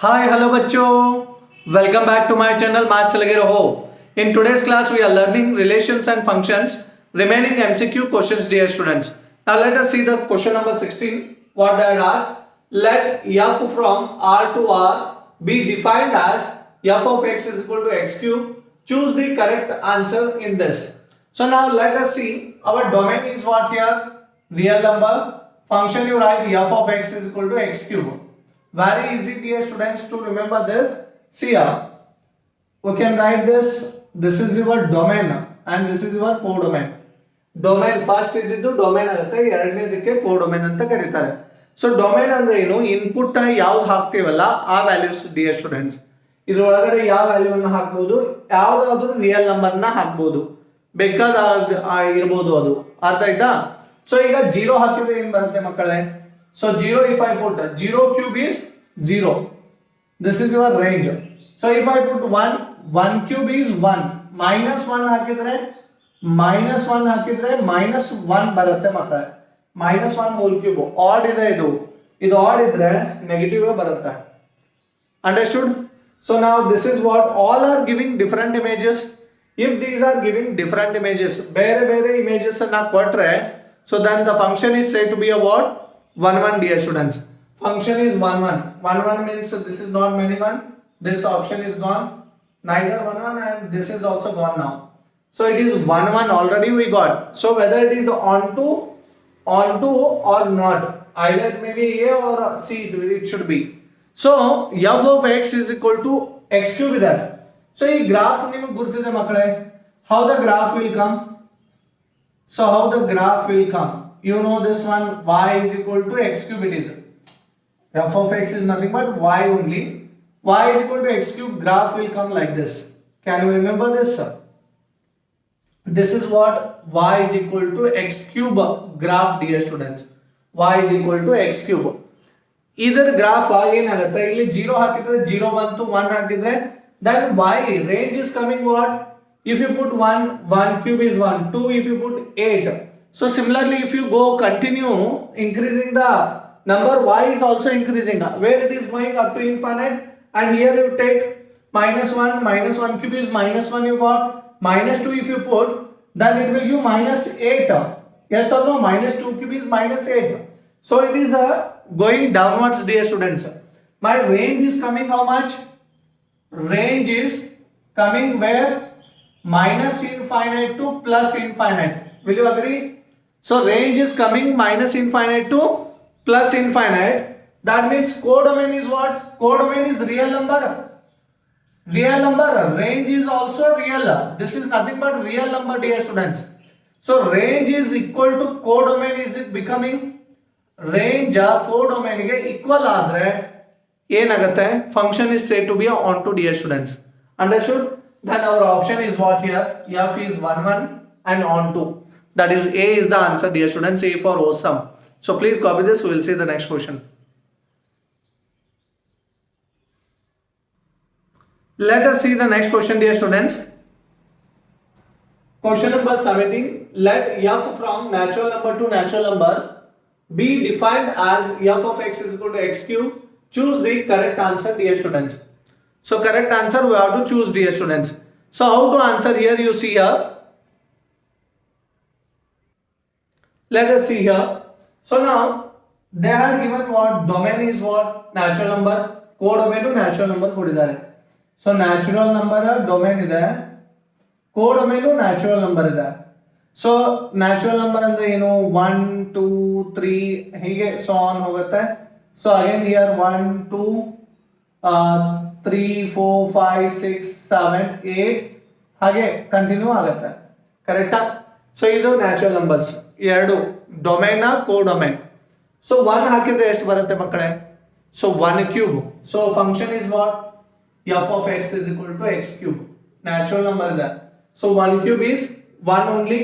Hi, hello बच्चों. Welcome back to my channel Maths लगे रहो. In today's class we are learning relations and functions. Remaining MCQ questions, dear students. Now let us see the question number 16. What they had asked. Let f from R to R be defined as f of x is equal to x cube. Choose the correct answer in this. So now let us see. Our domain is what here? Real number. Function you write f of x is equal to x cube. Very easy, dear students, to remember this. See here, we can write this. This is your domain and this is your codomain. Domain first ಇದ್ದಿದ್ದು domain ಆಗುತ್ತೆ, ಎರಡನೇದಕ್ಕೆ codomain ಅಂತ ಕರೀತಾರೆ. So domain ಅಂದ್ರೆ ಏನು? Input ಯಾವ್ದು ಹಾಕ್ತೀವಲ್ಲ ಆ values, dear students. ಇದ್ರ ಒಳಗಡೆ ಯಾವ ವ್ಯಾಲ್ಯೂ ಅನ್ನ ಹಾಕ್ಬಹುದು, ಯಾವ್ದಾದ್ರು ರಿಯಲ್ ನಂಬರ್ ನ ಹಾಕ್ಬಹುದು, ಬೇಕಾದ ಇರ್ಬೋದು ಅದು. ಅರ್ಥ ಆಯ್ತಾ? ಸೊ ಈಗ 0 ಹಾಕಿದ್ರೆ ಏನ್ ಬರುತ್ತೆ ಮಕ್ಕಳೇ? So 0, if I put 0 cube is 0. This is your range. So if I put 1, 1 cube is 1. Minus 1 ಹಾಕಿದ್ರೆ minus 1 ಬರುತ್ತೆ ಮಕ್ಕಳೇ. Minus 1 whole cube. Odd ಇದೆ ಇದು odd ಇದ್ರೆ ನೆಗೆಟಿವ್ ಬರುತ್ತೆ. Understood? So now this is what all are giving different images. If these are giving different images, ಬೇರೆ images ಅನ್ನ ಕೊಟ್ರೆ, so then the function is said to be a what? 1 1, dear students. Function is 1 1. 1 1 means this is not many 1. This option is gone. Neither 1 1 and this is also gone now. So it is 1 1 already we got. So whether it is onto or not, either it may be A or C it should be. So f of x is equal to x cube ಇದೆ. So ಈ graph ನಿಮಗೆ ಗುರ್ತಿದೆ ಮಕ್ಕಳೇ. How the graph will come? So how the graph will come? You know this one, y is equal to x cube it is. F of x is nothing but y only. Y is equal to x cube, graph will come like this. Can you remember this, sir? This is what y is equal to x cube graph, dear students. Y is equal to x cube. Either graph ಏನಾಗುತ್ತೆ, ಇಲ್ಲಿ 0 ಹಾಕಿದ್ರೆ 0 ಬಂತು, 1 ಹಾಕಿದ್ರೆ then y range is coming what? If you put 1 cube is 1, 2 if you put 8. So similarly, if you go continue increasing the number, y is also increasing where it is going up to infinite, and here you take minus 1 cube is minus 1 you got, minus 2 if you put, then it will give minus 8. Yes or no? Minus 2 cube is minus 8. So it is going downwards, dear students. My range is coming how much? Range is coming where? Minus infinite to plus infinite. Will you agree? So range is coming minus infinite to plus infinite. That means codomain is what? Codomain is real number. Real number. Range is also real. This is nothing but real number, dear students. So range is equal to codomain. Is it becoming? Range codomain ಗೆ equal ಆದ್ರೆ ಏನಾಗುತ್ತೆ? Function is said to be onto, dear students. Understood? Then our option is what here? F is 1 1 and onto. That is A is the answer, dear students. A for awesome. So please copy this. We will see the next question. Let us see the next question, dear students. Question number 17. Let f from natural number to natural number be defined as f of x is equal to x cube. Choose the correct answer, dear students. So correct answer we have to choose, dear students. So how to answer here? You see here. Let us see here. So now they had given what? Domain is what? Natural number. Codomain to natural number ಕೊಟ್ಟಿದ್ದಾರೆ. So natural number domain ಇದೆ, codomain natural number ಇದೆ. So natural number ಅಂದ್ರೆ ಏನು? 1 2 3 ಹೀಗೆ so on ಹೋಗುತ್ತೆ. So again here 1 2 3 4 5 6 7 8 ಹಾಗೆ continue ಆಗುತ್ತೆ. ಕರೆಕ್ಟಾ? ಸೊ ಇದು ನ್ಯಾಚುರಲ್ ನಂಬರ್ಸ್ ಎರಡು, ಡೊಮೈನ್ ಕೋಡೊಮೈನ್. ಸೊ 1 ಹಾಕಿದ್ರೆ ಎಷ್ಟು ಬರುತ್ತೆ ಮಕ್ಕಳೇ? So 1 cube. So function is what? f of x is equal to x cube. Natural number ಇದೆ. So 1 cube is 1 only.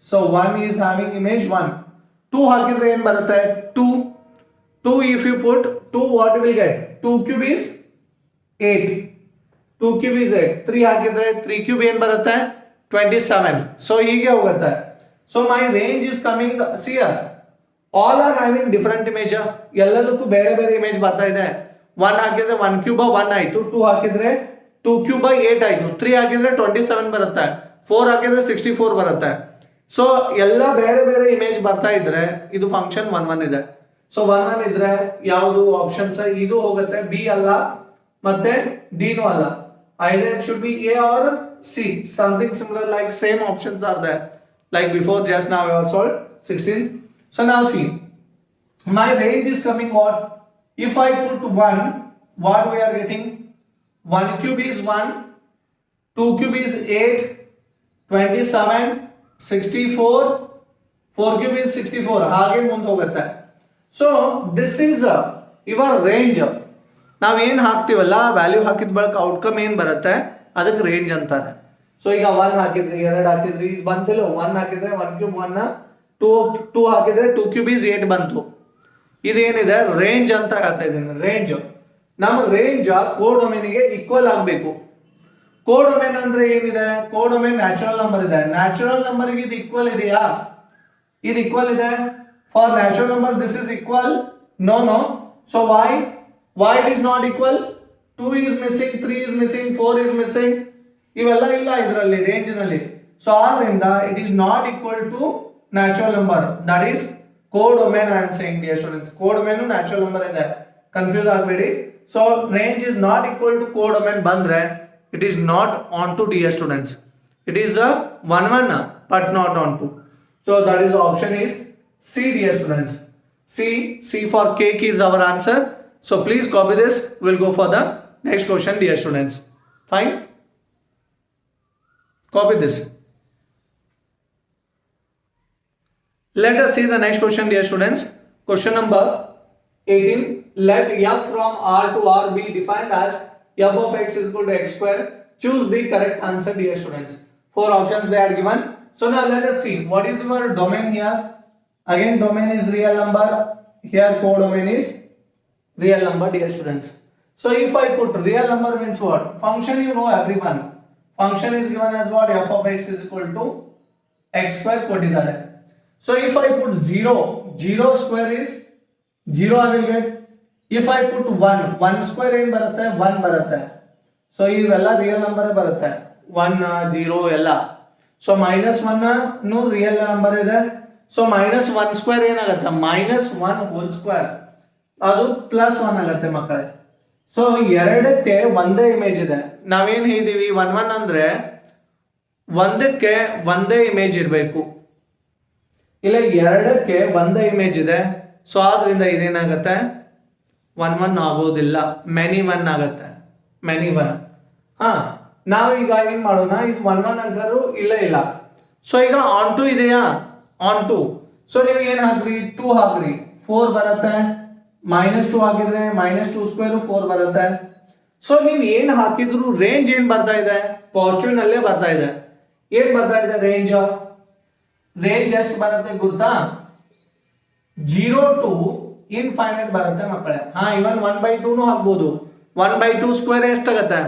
So 1 is having image 1. 2 ಹಾಕಿದ್ರೆ ಏನು ಬರುತ್ತೆ? 2 if you put 2 what you will get? 2 cube is 8. 2 cube is 8. 3 ಹಾಕಿದ್ರೆ 3 cube ಏನು ಬರುತ್ತೆ? 27. So ಹೀಗೆ ಹೋಗುತ್ತೆ. So my range is coming, see here, all are having different image. ಎಲ್ಲದಕ್ಕೂ ಬೇರೆ ಬೇರೆ ಇಮೇಜ್ ಬರ್ತಾ ಇದೆ. 1 ಹಾಕಿದ್ರೆ 1 ಕ್ಯೂಬ್ 1 ಆಯ್ತು, 2 ಹಾಕಿದ್ರೆ 2 ಕ್ಯೂಬ್ 8 ಆಯ್ತು, 3 ಹಾಕಿದ್ರೆ 27 ಬರುತ್ತೆ, 4 ಹಾಕಿದ್ರೆ 64 ಬರುತ್ತೆ. ಸೊ ಎಲ್ಲ ಬೇರೆ ಬೇರೆ ಇಮೇಜ್ ಬರ್ತಾ ಇದ್ರೆ ಇದು ಫಂಕ್ಷನ್ 1 1 ಇದೆ. ಸೊ 1 1 ಇದ್ರೆ ಯಾವುದು ಆಪ್ಷನ್ಸ್ ಇದು ಹೋಗುತ್ತೆ, ಬಿ ಅಲ್ಲ ಮತ್ತೆ ಡಿ ನೂ ಅಲ್ಲ. either it should be A or C, something similar like same options are there like before. Just now I have solved 16th. So now see, my range is coming what? If I put 1, what we are getting? 1 cube is 1, 2 cube is 8, 27, 64, 4 cube is 64. ಹಾಗೆ ಮುಂದೆ ಹೋಗುತ್ತೆ. So this is your range. ನಾವು ಏನು ಹಾಕ್ತೀವಲ್ಲ value ಹಾಕಿದ ಬಳಿಕ outcome ಏನು ಬರುತ್ತೆ ಅದಕ್ಕೆ ರೇಂಜ್ ಅಂತಾರೆ. ಸೊ ಈಗ 1 ಹಾಕಿದ್ರಿ, 2 ಹಾಕಿದ್ರಿ, ಇದು ಬಂತಿಲ್ಲ. 1 ಹಾಕಿದ್ರೆ 1 ಕ್ಯೂಬ್ 1, 2 ಹಾಕಿದ್ರೆ 2 ಕ್ಯೂಬ್ ಈಸ್ 8 ಬಂತು. ಇದೇನಿದೆ ರೇಂಜ್ ಅಂತ ಹೇಳ್ತಾ ಇದ್ದೀನಿ. ರೇಂಜ್ ನಮ್ಮ ರೇಂಜ್ ಕೋಡೊಮೇನಿಗೆ ಈಕ್ವಲ್ ಆಗಬೇಕು. ಕೋಡೊಮೇನ್ ಅಂದ್ರೆ ಏನಿದೆ? ಕೋಡೊಮೇನ್ ನ್ಯಾಚುರಲ್ ನಂಬರ್ ಇದೆ. ನ್ಯಾಚುರಲ್ ನಂಬರ್ಗೆ ಇದು ಈಕ್ವಲ್ ಇದೆಯಾ? ಇದು ಈಕ್ವಲ್ ಇದೆ. For natural number this is equal? No no. So why it is not equal? 2 is missing, 3 is missing, 4 is missing. ಇವೆಲ್ಲ ಇಲ್ಲ ಇದರಲ್ಲಿ ರೇಂಜ್ ನಲ್ಲಿ. ಸೊ ಆದ್ರಿಂದ it is not equal to natural number. That is codomain I am saying dear students. codomain natural number ಇದೆ, confuse ಆಗಬೇಡಿ. So range is not equal to codomain ಬಂದ್ರೆ it is not onto dear students. It is a 1 1 but not onto. So that is option is C dear students. C for cake is our answer. So please copy this. We'll go for the next question dear students. Fine. Copy this. Let us see the next question dear students. Question number 18. Let f from R to R be defined as f of x is equal to x square. Choose the correct answer dear students. 4 options they are given. So now let us see what is your domain here. Again domain is real number. Here codomain is real number dear students. So if I put real number means what? Function you know everyone. Function is given as what? F of x is equal to x square ಕೊಟ್ಟಿದ್ದಾರೆ. So if I put 0 square is 0 I will get. If I put 1 square ಏನು ಬರುತ್ತೆ? 1 ಬರುತ್ತೆ. So ಇವೆಲ್ಲ real number ಬರುತ್ತೆ. 1 0 ಎಲ್ಲ. So -1 ನು real number ಇದೆ. So -1 square ಏನಾಗುತ್ತೆ? -1 ಹೋಲ್ ಸ್ಕ್ವೇರ್, ಅದು +1 ಆಗುತ್ತೆ ಮಕ್ಕಳೇ. ಸೊ ಎರಡಕ್ಕೆ ಒಂದೇ ಇಮೇಜ್ ಇದೆ. ನಾವೇನ್ ಹೇಳಿದೀವಿ 1 1 ಅಂದ್ರೆ ಒಂದಕ್ಕೆ ಒಂದೇ ಇಮೇಜ್ ಇರಬೇಕು, ಇಲ್ಲ ಎರಡಕ್ಕೆ ಒಂದೇ ಇಮೇಜ್ ಇದೆ. ಸೊ ಆದ್ರಿಂದ ಇದೇನಾಗತ್ತೆ? 1 1 ಆಗೋದಿಲ್ಲ, ಮೆನಿ 1 ಆಗುತ್ತೆ, ಮೆನಿ 1. ನಾವೀಗ ಏನ್ ಮಾಡೋಣ? ಇದು 1 1 ಅಂಕರು ಇಲ್ಲ. ಸೊ ಈಗ ಆನ್ ಟು ಇದೆಯಾ? Onto. ಸೊ ನೀವು ಏನ್ ಹಾಕ್ರಿ? 2 ಹಾಕ್ರಿ, 4 ಬರುತ್ತೆ. -2 ಹಾಕಿದ್ರೆ -2 ಸ್ಕ್ವೇರ್ 4 ಬರುತ್ತೆ. ಸೊ ನೀವು ಏನ್ ಹಾಕಿದ್ರು ರೇಂಜ್ ಏನ್ ಬರ್ತಾ ಇದೆ? ಪಾಸಿಟಿವ್ ನಲ್ಲೇ ಬರ್ತಾ ಇದೆ. ಏನ್ ಬರ್ತಾ ಇದೆ ರೇಂಜ್? ರೇಂಜ್ ಎಷ್ಟು ಬರುತ್ತೆ ಗೊತ್ತಾ? 0 to ಇನ್ಫೈನೈಟ್ ಬರುತ್ತೆ ಮಕ್ಕಳೇ. ಇವನ್ 1/2 ನು ಹಾಕ್ಬೋದು. 1/2 ಸ್ಕ್ವೇರ್ ಎಷ್ಟಾಗತ್ತೆ?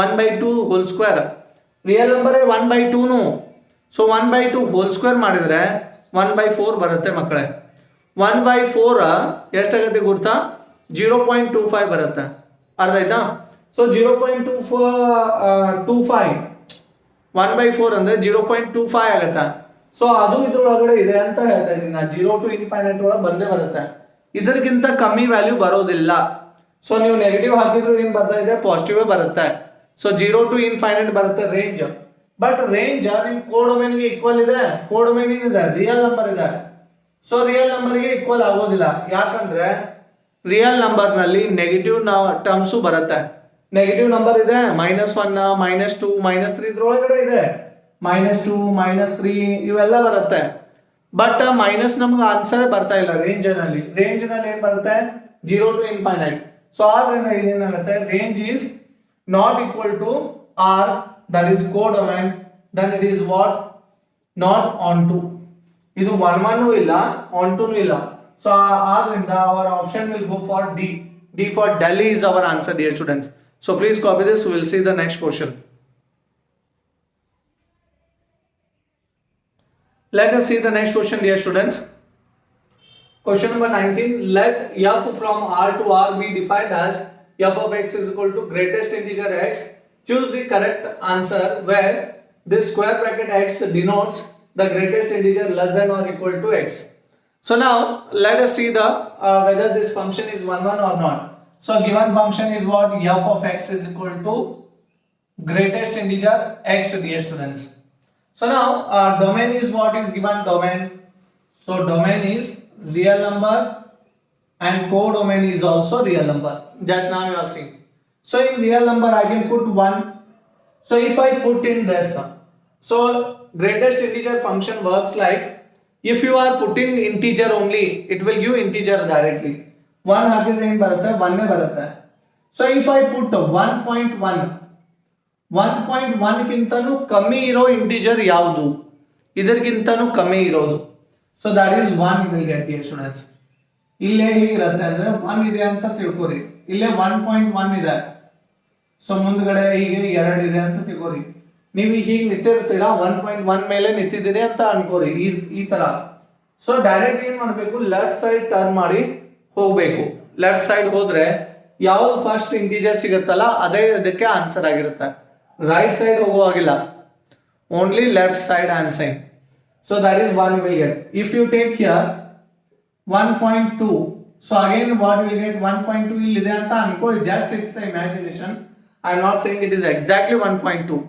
1/2 ಹೋಲ್ ಸ್ಕ್ವೇರ್. ರಿಯಲ್ ನಂಬರ್ 1/2 ನು. ಸೊ 1/2 ಹೋಲ್ ಸ್ಕ್ವೇರ್ ಮಾಡಿದ್ರೆ 1/4 ಬರುತ್ತೆ ಮಕ್ಕಳೇ. 1/4 ಎಷ್ಟಾಗುತ್ತೆ ಗೊತ್ತಾ? 0.25 ಬರುತ್ತೆ. ಅರ್ಥ ಆಯ್ತಾ? ಸೊ 0.25 1/4 ಅಂದ್ರೆ 0.25 ಆಗುತ್ತೆ. ಸೊ ಅದು ಇದ್ರೊಳಗಡೆ ಇದೆ ಅಂತ ಹೇಳ್ತಾ ಇದ್ದೀನಿ ನಾನು. 0 to ಇನ್ಫೈನೈಟ್ ಒಳಗೆ ಬಂದೇ ಬರುತ್ತೆ. ಇದಕ್ಕಿಂತ ಕಮ್ಮಿ ವ್ಯಾಲ್ಯೂ ಬರೋದಿಲ್ಲ. ಸೊ ನೀವು ನೆಗೆಟಿವ್ ಹಾಕಿದ್ರು ಏನ್ ಬರ್ತಾ ಇದೆ? ಪಾಸಿಟಿವ್ ಬರುತ್ತೆ. ಸೊ 0 to ಇನ್ಫೈನೈಟ್ ಬರುತ್ತೆ ರೇಂಜ್. ಬಟ್ ರೇಂಜ್ ನಿಮ್ ಕೋಡೊಮೇನ್ಗೆ ಈಕ್ವಲ್ ಇದೆ. ಕೋಡೊಮೇನ್ ಇದೆ, ರಿಯಲ್ ನಂಬರ್ ಇದೆ. ಸೊ ರಿಯಲ್ ನಂಬರ್ಗೆ ಈಕ್ವಲ್ ಆಗೋದಿಲ್ಲ. ಯಾಕಂದ್ರೆ ರಿಯಲ್ ನಂಬರ್ ನಲ್ಲಿ ನೆಗೆಟಿವ್ ಟರ್ಮ್ಸ್ ಬರುತ್ತೆ. ನೆಗೆಟಿವ್ ನಂಬರ್ ಇದೆ, -1 -2 -3 ಇದ್ರೊಳಗಡೆ ಇದೆ. -2 -3 ಇವೆಲ್ಲ ಬರುತ್ತೆ. ಬಟ್ ಮೈನಸ್ ನಮ್ಗೆ ಆನ್ಸರ್ ಬರ್ತಾ ಇಲ್ಲ ರೇಂಜ್ ನಲ್ಲಿ. ರೇಂಜ್ ನಲ್ಲಿ ಏನ್ ಬರುತ್ತೆ? 0 to ಇನ್ಫೈನೈಟ್. ಸೊ ಆದ್ರಿಂದ ಇದೇನಾಗುತ್ತೆ? Range is not equal to R, that is codomain. Then it is what? Not onto. ಇದು 1 1 ಇಲ್ಲ, onto ಇಲ್ಲ. So ಆದ್ರಿಂದ our option will go for D. D for Delhi is our answer dear students. So please copy this. We will see the next question. Let us see the next question dear students. Question number 19. Let f from R to R be defined as f of x is equal to greatest integer x. Choose the correct answer where this square bracket x denotes the greatest integer less than or equal to x. So now let us see the whether this function is 1 1 or not. So given function is what? F of x is equal to greatest integer x, dear students. So now domain is what is given? Domain. So domain is real number and codomain is also real number. Just now you have seen. So in real number I can put 1. So if I put in this, so greatest integer function works like if you are putting integer only, it will give integer directly. 1 ಹಾಕಿದ್ರೆ ಏನು ಬರುತ್ತೆ? 1 ಬರುತ್ತೆ. So if I put 1.1 ಗಿಂತನೂ ಕಮ್ಮಿ ಇರೋ integer ಯಾವುದು? ಇದಕ್ಕಿಂತನೂ ಕಮ್ಮಿ ಇರೋದು. So that is 1 you will get, dear students. ಇಲ್ಲೇ ಹೇಗಿರುತ್ತೆ ಅಂದ್ರೆ 1 ಇದೆ ಅಂತ ತಿಳ್ಕೊರಿ. ಇಲ್ಲೇ 1.1 ಇದೆ. ಸೊ ಮುಂದ್ಗಡೆ ಹೀಗೆ 2 ಇದೆ ಅಂತ ತಿಳ್ಕೊರಿ. ನೀವು ಹೀಗೆ ನಿಂತಿರ್ತೀರಾ 1.1 ಮೇಲೆ ನಿಂತಿದ್ದೀರಿ ಅಂತ ಅನ್ಕೋರಿ ಈ ತರ. ಸೊ ಡೈರೆಕ್ಟ್ ಏನ್ ಮಾಡಬೇಕು? ಲೆಫ್ಟ್ ಸೈಡ್ ಟರ್ನ್ ಮಾಡಿ ಹೋಗ್ಬೇಕು. ಲೆಫ್ಟ್ ಸೈಡ್ ಹೋದ್ರೆ ಯಾವ್ದು ಫಸ್ಟ್ ಇಂಟಿಜರ್ ಸಿಗುತ್ತಲ್ಲ ಅದೇ ಇದಕ್ಕೆ ಆನ್ಸರ್ ಆಗಿರುತ್ತೆ. ರೈಟ್ ಸೈಡ್ ಹೋಗುವಾಗಿಲ್ಲ. Only left side I am saying. So that is 1 you will get. If you take here 1.2, so again what you will get? 1.2 illide anta ankoli. Just it's the imagination. I am not saying it is exactly 1.2.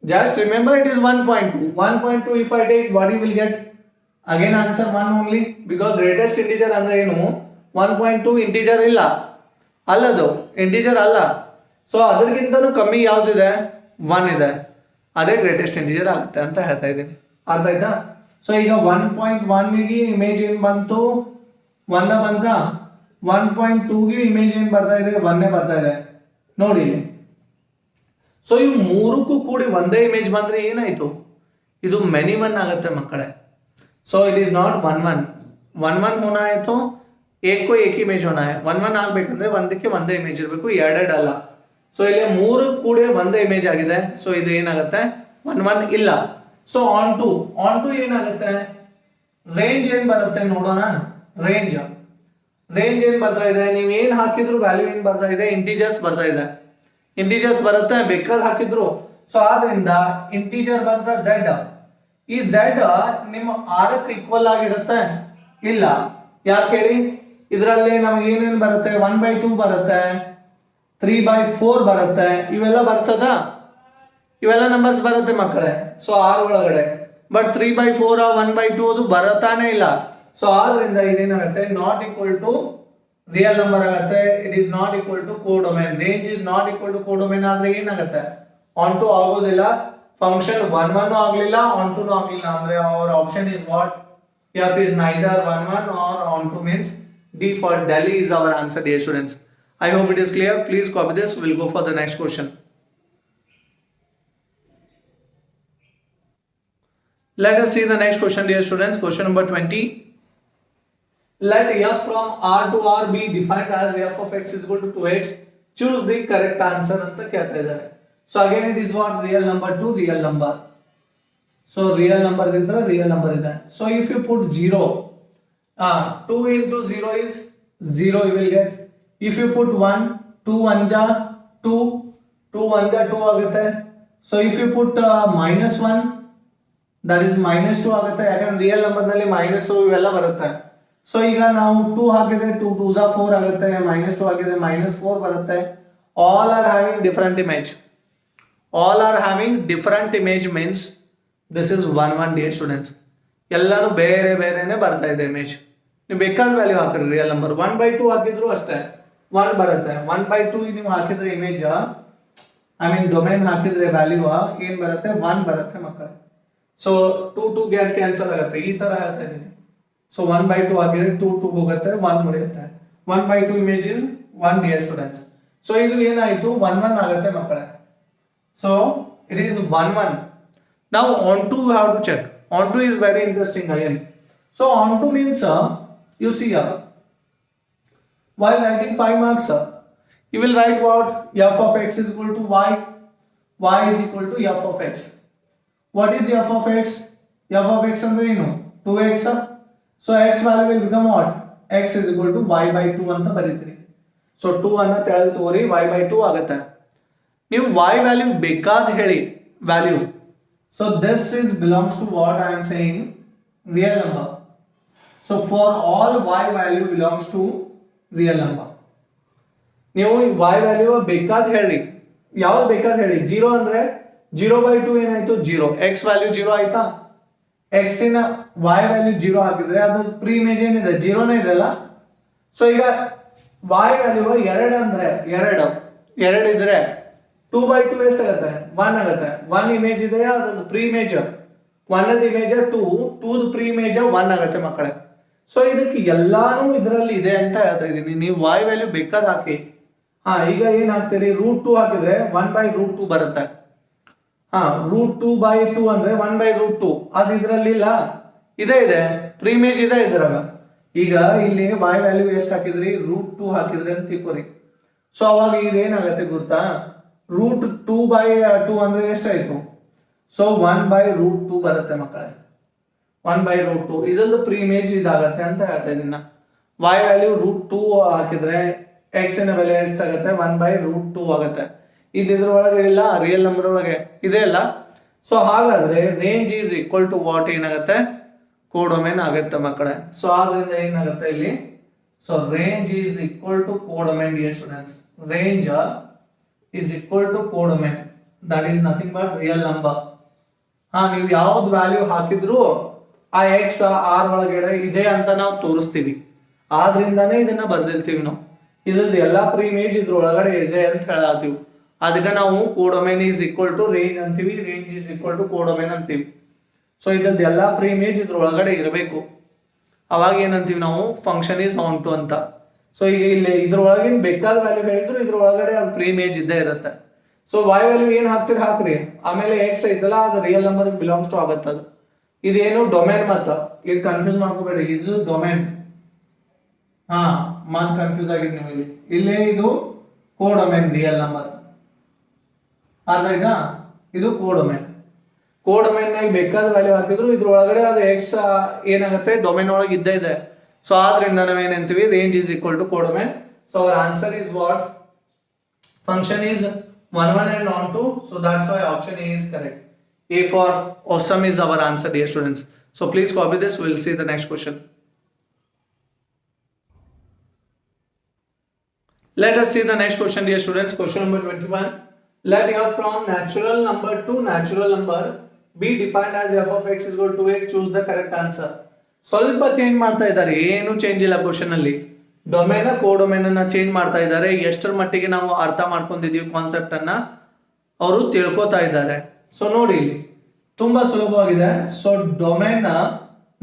Just remember it is 1.2. 1.2 if I take, what you will get? Again answer 1 only, because greatest integer andre enu 1.2 integer illa alladu integer alla. So adargintanu kammi yavude? 1 ಇದೆ. ಅದೇ greatest integer ಆಗುತ್ತೆ ಅಂತ ಹೇಳ್ತಾ ಇದ್ದೀನಿ. ಅರ್ಥ ಆಯ್ತಾ? So ಈಗ 1.1 ಗೆ ಇಮೇಜ್ ಏನ್ ಬಂತು? 1 ಬಂತ. 1.2 ಗೆ ಇಮೇಜ್ ಏನ್ ಬರ್ತಾ ಇದೆ? 1 ಬರ್ತಾ ಇದೆ ನೋಡಿ. ಸೊ ಇವು ಮೂರಕ್ಕೂ ಕೂಡಿ ಒಂದೇ ಇಮೇಜ್ ಬಂದ್ರೆ ಏನಾಯ್ತು? ಇದು ಮೆನಿ ಒನ್ ಆಗುತ್ತೆ ಮಕ್ಕಳೇ. So it is not 1 1. 1 1 Hona है तो एक को एक इमेज होना है. 1 1 ಆಗಬೇಕಂದ್ರೆ ಒಂದಕ್ಕೆ ಒಂದೇ ಇಮೇಜ್ ಇರಬೇಕು, ಎರಡೆರಡು ಅಲ್ಲ. ಸೊ ಇಲ್ಲಿ ಮೂರು ಕೂಡ ಒಂದೇ ಇಮೇಜ್ ಆಗಿದೆ. ಸೊ ಇದು ಏನಾಗುತ್ತೆ? 1 1 ಇಲ್ಲ. ಸೊ ಆನ್ ಟು ಏನಾಗುತ್ತೆ? ರೇಂಜ್ ಏನ್ ಬರುತ್ತೆ ನೋಡೋಣ. ರೇಂಜ್ ಏನ್ ಬರ್ತಾ ಇದೆ? ನೀವು ಏನ್ ಹಾಕಿದ್ರು ವ್ಯಾಲ್ಯೂ ಏನ್ ಬರ್ತಾ ಇದೆ? ಇಂಟಿಜರ್ಸ್ ಬರ್ತಾ ಇದೆ. ಇಂಟಿಜರ್ಸ್ ಬರುತ್ತೆ, ಬೇಕಾದ್ ಹಾಕಿದ್ರು. ಸೊ ಆದ್ರಿಂದ ಇಂಟಿಜರ್ ಬಂತ z. ಈ z ನಿಮ್ಮ r ಕ್ಕೆ ಈಕ್ವಲ್ ಆಗಿರುತ್ತೆ? ಇಲ್ಲ. ಯಾಕೆ ಹೇಳಿ? ಇದರಲ್ಲಿ ನಮಗೆ ಏನೇನ್ ಬರುತ್ತೆ? 1/2 ಬರುತ್ತೆ, 3/4 ಬರುತ್ತೆ. ಇವೆಲ್ಲ ಬರ್ತದ? ಇವೆಲ್ಲ ನಂಬರ್ಸ್ ಬರುತ್ತೆ ಮಕ್ಕಳೇ. ಸೊ r ಒಳಗಡೆ. ಬಟ್ 3/4 1/2 ಅದು ಬರತಾನೆ ಇಲ್ಲ. ಸೊ ಆದ್ರಿಂದ ಇದೇನಾಗುತ್ತೆ? Not equal to real number ಆಗುತ್ತೆ. It is not equal to codomain. Range is not equal to codomain ಆದ್ರೆ ಏನಾಗುತ್ತೆ? ಆನ್ ಟು ಆಗೋದಿಲ್ಲ. ಫಂಕ್ಷನ್ 1 1 ಆಗ್ಲಿಲ್ಲ, ಆನ್ ಟು ಆಗ್ಲಿಲ್ಲ ಅಂದ್ರೆ our option is what? F is neither 1 1 or on to, means D for Delhi is our answer, dear students. I hope it is clear. Please copy this. We'll go for the next question. Let us see the next question, dear students. Question number 20. Let f from R to R be defined as f of x is equal to 2x. Choose the correct answer anta kehta idare. So again it is what? Real number to real number. So real number dintra real number ide. So if you put 0, 2 into 0 is 0 you will get. If you put 1, 2 1 ja 2, 2 1 ja 2 ಆಗುತ್ತೆ. So if you put -1, that is -2 ಆಗುತ್ತೆ. ಯಾಕಂದ್ರೆ real number ನಲ್ಲಿ minus ಇವೆಲ್ಲ ಬರುತ್ತೆ. So ಈಗ ನಾವು 2 ಹಾಕಿದ್ರೆ 2 2 ಜಾ 4 ಆಗುತ್ತೆ, -2 ಹಾಕಿದ್ರೆ -4 ಬರುತ್ತೆ. All are having different image. All are having different image means this is 1 1, dear students. ಎಲ್ಲಾನು ಬೇರೆ ಬೇರೆನೆ ಬರ್ತಾ ಇದೆ ಇಮೇಜ್. ನೀವು ಬೇಕಾದ ವ್ಯಾಲ್ಯೂ ಹಾಕಿರಿ. ರಿಯಲ್ ನಂಬರ್ 1/2 ಹಾಕಿದ್ರು ಅಷ್ಟೇ 1 ಬರುತ್ತೆ. 1/2 ನೀವು ಹಾಕಿದ್ರೆ ಇಮೇಜ್ ಐ ಮೀನ್ ಡೊಮೇನ್ ಹಾಕಿದ್ರೆ ವ್ಯಾಲ್ಯೂ ಏನ್ ಬರುತ್ತೆ? 1 ಬರುತ್ತೆ ಮಕ್ಕಳೇ. ಸೊ 2 2 ಗ್ಯಾಟ್ ಕ್ಯಾನ್ಸಲ್ ಆಗುತ್ತೆ. ಈ ತರ ಹೇಳ್ತಾ ಇದ್ದೀನಿ. ಸೊ 1/2 ಹಾಕಿದ್ರೆ 2 2 ಹೋಗುತ್ತೆ, 1 ಉಳಿಯುತ್ತೆ. 1/2 image is 1, dear students. So ಇದು ಏನಾಯ್ತು? 1 1 ಆಗುತ್ತೆ ಮಕ್ಕಳೇ. So it is 1 1. Now onto we have to check. Onto is very interesting again. So onto means you see while writing 5 marks you will write what? F of x is equal to y. Y is equal to f of x. What is f of x? F of x andre enu? 2x. So x value will become what? X is equal to y by 2 anta baritiri. So 2 ಅನ್ನ ತೆಳಗೆ ತಗೋರಿ y/2 ಆಗುತ್ತೆ. ನೀವು y value ಬೇಕಾದ ಹೇಳಿ value. So this is belongs to what I am saying real number. So for all y value belongs to real number. ನೀವು y value ಬೇಕಾದ ಹೇಳಿ, ಯಾವ್ದು ಬೇಕಾದ ಹೇಳಿ. 0 ಅಂದ್ರೆ 0/2 ಏನಾಯ್ತು 0, x ವ್ಯಾಲ್ಯೂ 0 ಆಯ್ತಾ. x ಇನ y ವ್ಯಾಲ್ಯೂ 0 ಹಾಕಿದ್ರೆ ಅದು ಪ್ರೀ ಇಮೇಜ್ ಏನಿದೆ 0ನೇ ಇದೆಲ್ಲ. ಸೊ ಈಗ y ವ್ಯಾಲ್ಯೂ 2 ಅಂದ್ರೆ 2 ಇದ್ರೆ 2/2 ಎಷ್ಟಾಗುತ್ತೆ 1 ಆಗುತ್ತೆ. 1 ಇಮೇಜ್ ಇದೆಯಾ ಅದೊಂದು ಪ್ರೀ ಇಮೇಜ್, 1ದ ಇಮೇಜ್ 2, 2ದ ಪ್ರೀ ಇಮೇಜ್ 1 ಆಗುತ್ತೆ ಮಕ್ಕಳೇ. ಸೊ ಇದಕ್ಕೆ ಎಲ್ಲಾನು ಇದರಲ್ಲಿ ಇದೆ ಅಂತ ಹೇಳ್ತಾ ಇದೀನಿ. ನೀವು y ವ್ಯಾಲ್ಯೂ ಬೇಕಾದ ಹಾಕಿ. ಈಗ ಏನ್ ಹಾಕ್ತೀರಿ, √2 ಹಾಕಿದ್ರೆ 1/√2 ಬರುತ್ತೆ. √2/2 ಅಂದ್ರೆ 1/√2. ಅದು ಇದ್ರಲ್ಲಿ ಇಲ್ಲ, ಇದೆ ಪ್ರೀ ಇಮೇಜ್ ಇದೆ ಇದ್ರಾಗ. ಈಗ ಇಲ್ಲಿ y ವ್ಯಾಲ್ಯೂ ಎಷ್ಟು ಹಾಕಿದ್ರಿ, √2 ಹಾಕಿದ್ರಿ ಅಂತ ತಿಳ್ಕೊರಿ. ಸೊ ಅವಾಗ ಇದೇನಾಗತ್ತೆ ಗೊತ್ತಾ, √2/2 ಅಂದ್ರೆ ಎಷ್ಟಾಯ್ತು, ಸೊ 1/√2 ಬರುತ್ತೆ ಮಕ್ಕಳೇ. 1/√2 ಇದೊಂದು ಪ್ರೀ ಇಮೇಜ್ ಇದಾಗತ್ತೆ ಅಂತ ಹೇಳ್ತಾ ಇದೀನಿ. y ವ್ಯಾಲ್ಯೂ √2 ಹಾಕಿದ್ರೆ x ನ ಬೆಲೆ ಎಷ್ಟಾಗತ್ತೆ 1/√2 ಆಗುತ್ತೆ. ಇದ್ರೊಳಗೆ ಇಲ್ಲ, ರಿಯಲ್ ನಂಬರ್ ಒಳಗೆ ಇದೆ ಅಲ್ಲ. ಸೊ ಹಾಗಾದ್ರೆ range is equal to what ಏನಾಗುತ್ತೆ, ಕೋಡೊಮೇನ್ ಆಗುತ್ತೆ ಮಕ್ಕಳೇ. ಸೊ ಆದ್ರಿಂದ ಏನಾಗುತ್ತೆ ಇಲ್ಲಿ, so range is equal to codomain dear students. Range is equal to codomain, that is nothing but real number. ನೀವು ಯಾವ್ದು ವ್ಯಾಲ್ಯೂ ಹಾಕಿದ್ರು ಆ x r ಒಳಗಡೆ ಇದೆ ಅಂತ ನಾವು ತೋರಿಸ್ತೀವಿ. ಆದ್ರಿಂದಾನೇ ಇದನ್ನ ಬರ್ದಿರ್ತೀವಿ ನಾವು. ಇದ್ರದ್ದು ಎಲ್ಲಾ ಪ್ರೀ ಇಮೇಜ್ ಇದ್ರ ಒಳಗಡೆ ಇದೆ ಅಂತ ಹೇಳತ್ತೀವಿ. ಅದಕ್ಕೆ ನಾವು ಕೋಡೊಮೇನ್ ಈಸ್ ಈಕ್ವಲ್ ಟು ರೇಂಜ್ ಅಂತೀವಿ, ರೇಂಜ್ ಈಸ್ ಈಕ್ವಲ್ ಟು ಕೋಡೊಮೇನ್ ಅಂತೀವಿ. ಸೊ ಇದ್ರದ್ದು ಎಲ್ಲಾ ಪ್ರೀ ಇಮೇಜ್ ಇದ್ರ ಒಳಗಡೆ ಇರಬೇಕು. ಅವಾಗ ಏನಂತೀವಿ ನಾವು, ಫಂಕ್ಷನ್ ಈಸ್ ಆನ್ ಟು ಅಂತ. ಸೊ ಈಗ ಇಲ್ಲಿ ಇದ್ರೊಳಗಿನ ಬೇಕಾದ ವ್ಯಾಲ್ಯೂ ಹೇಳಿದ್ರು ಇದ್ರ ಒಳಗಡೆ ಅದು ಪ್ರೀ ಇಮೇಜ್ ಇದ್ದೇ ಇರುತ್ತೆ. ಸೊ y ವ್ಯಾಲ್ಯೂ ಏನ್ ಹಾಕ್ತಿರಿ ಹಾಕ್ರಿ, ಆಮೇಲೆ x ಐತಲ್ಲ ಅದು ರಿಯಲ್ ನಂಬರ್ ಬಿಲಾಂಗ್ಸ್ ಟು ಆಗತ್ತೆ. ಅದು ಇದೇನು ಡೊಮೇನ್, ಮತ್ತ ಇದು ಕನ್ಫ್ಯೂಸ್ ಮಾಡ್ಕೋಬೇಡಿ, ಇದು ಡೊಮೇನ್. ಮತ್ ಕನ್ಫ್ಯೂಸ್ ಆಗಿದ್ ನೀವು ಇಲ್ಲೇ ಇದು ಕೋಡೊಮೇನ್ ರಿಯಲ್ ನಂಬರ್. ಆದ್ರಿಂದ ಇದು ಕೋಡೊಮೇನ್. ಕೋಡೊಮೇನ್ ನಾಗ ಬೇಕಾದ ವ್ಯಾಲ್ಯೂ ಹಾಕಿದ್ರು ಇದ್ರ ಒಳಗಡೆ ಅದು x ಏನಾಗುತ್ತೆ ಡೊಮೇನ್ ಒಳಗೆ ಇದ್ದೇ ಇದೆ. ಸೊ ಆದ್ರಿಂದ ನಾವೇನಂತೀವಿ, range is equal to codomain. So our answer is what, function is 1 1 and on 2. So that's why option A is correct. A for awesome is our answer, dear students. So please copy this. We'll see the next question. Let us see the next question, dear students. Question number 21. Let f from natural number to natural number be defined as f of x is equal to x. Choose the correct answer. ಸ್ವಲ್ಪ change ಮಾಡ್ತಾ ಇದ್ದಾರೆ, ಏನು change ಇಲ್ಲ question ಅಲ್ಲಿ. Domain ಕೋಡೊಮೇನ್ ಅನ್ನ change ಮಾಡ್ತಾ ಇದ್ದಾರೆ. ಎಷ್ಟರ ಮಟ್ಟಿಗೆ ನಾವು ಅರ್ಥ ಮಾಡ್ಕೊಂಡಿದೀವಿ ಕಾನ್ಸೆಪ್ಟ್ ಅನ್ನ ಅವರು ತಿಳ್ಕೊತಾ ಇದ್ದಾರೆ. ಸೊ ನೋಡಿ ಇಲ್ಲಿ ತುಂಬಾ ಸುಲಭವಾಗಿದೆ. So domain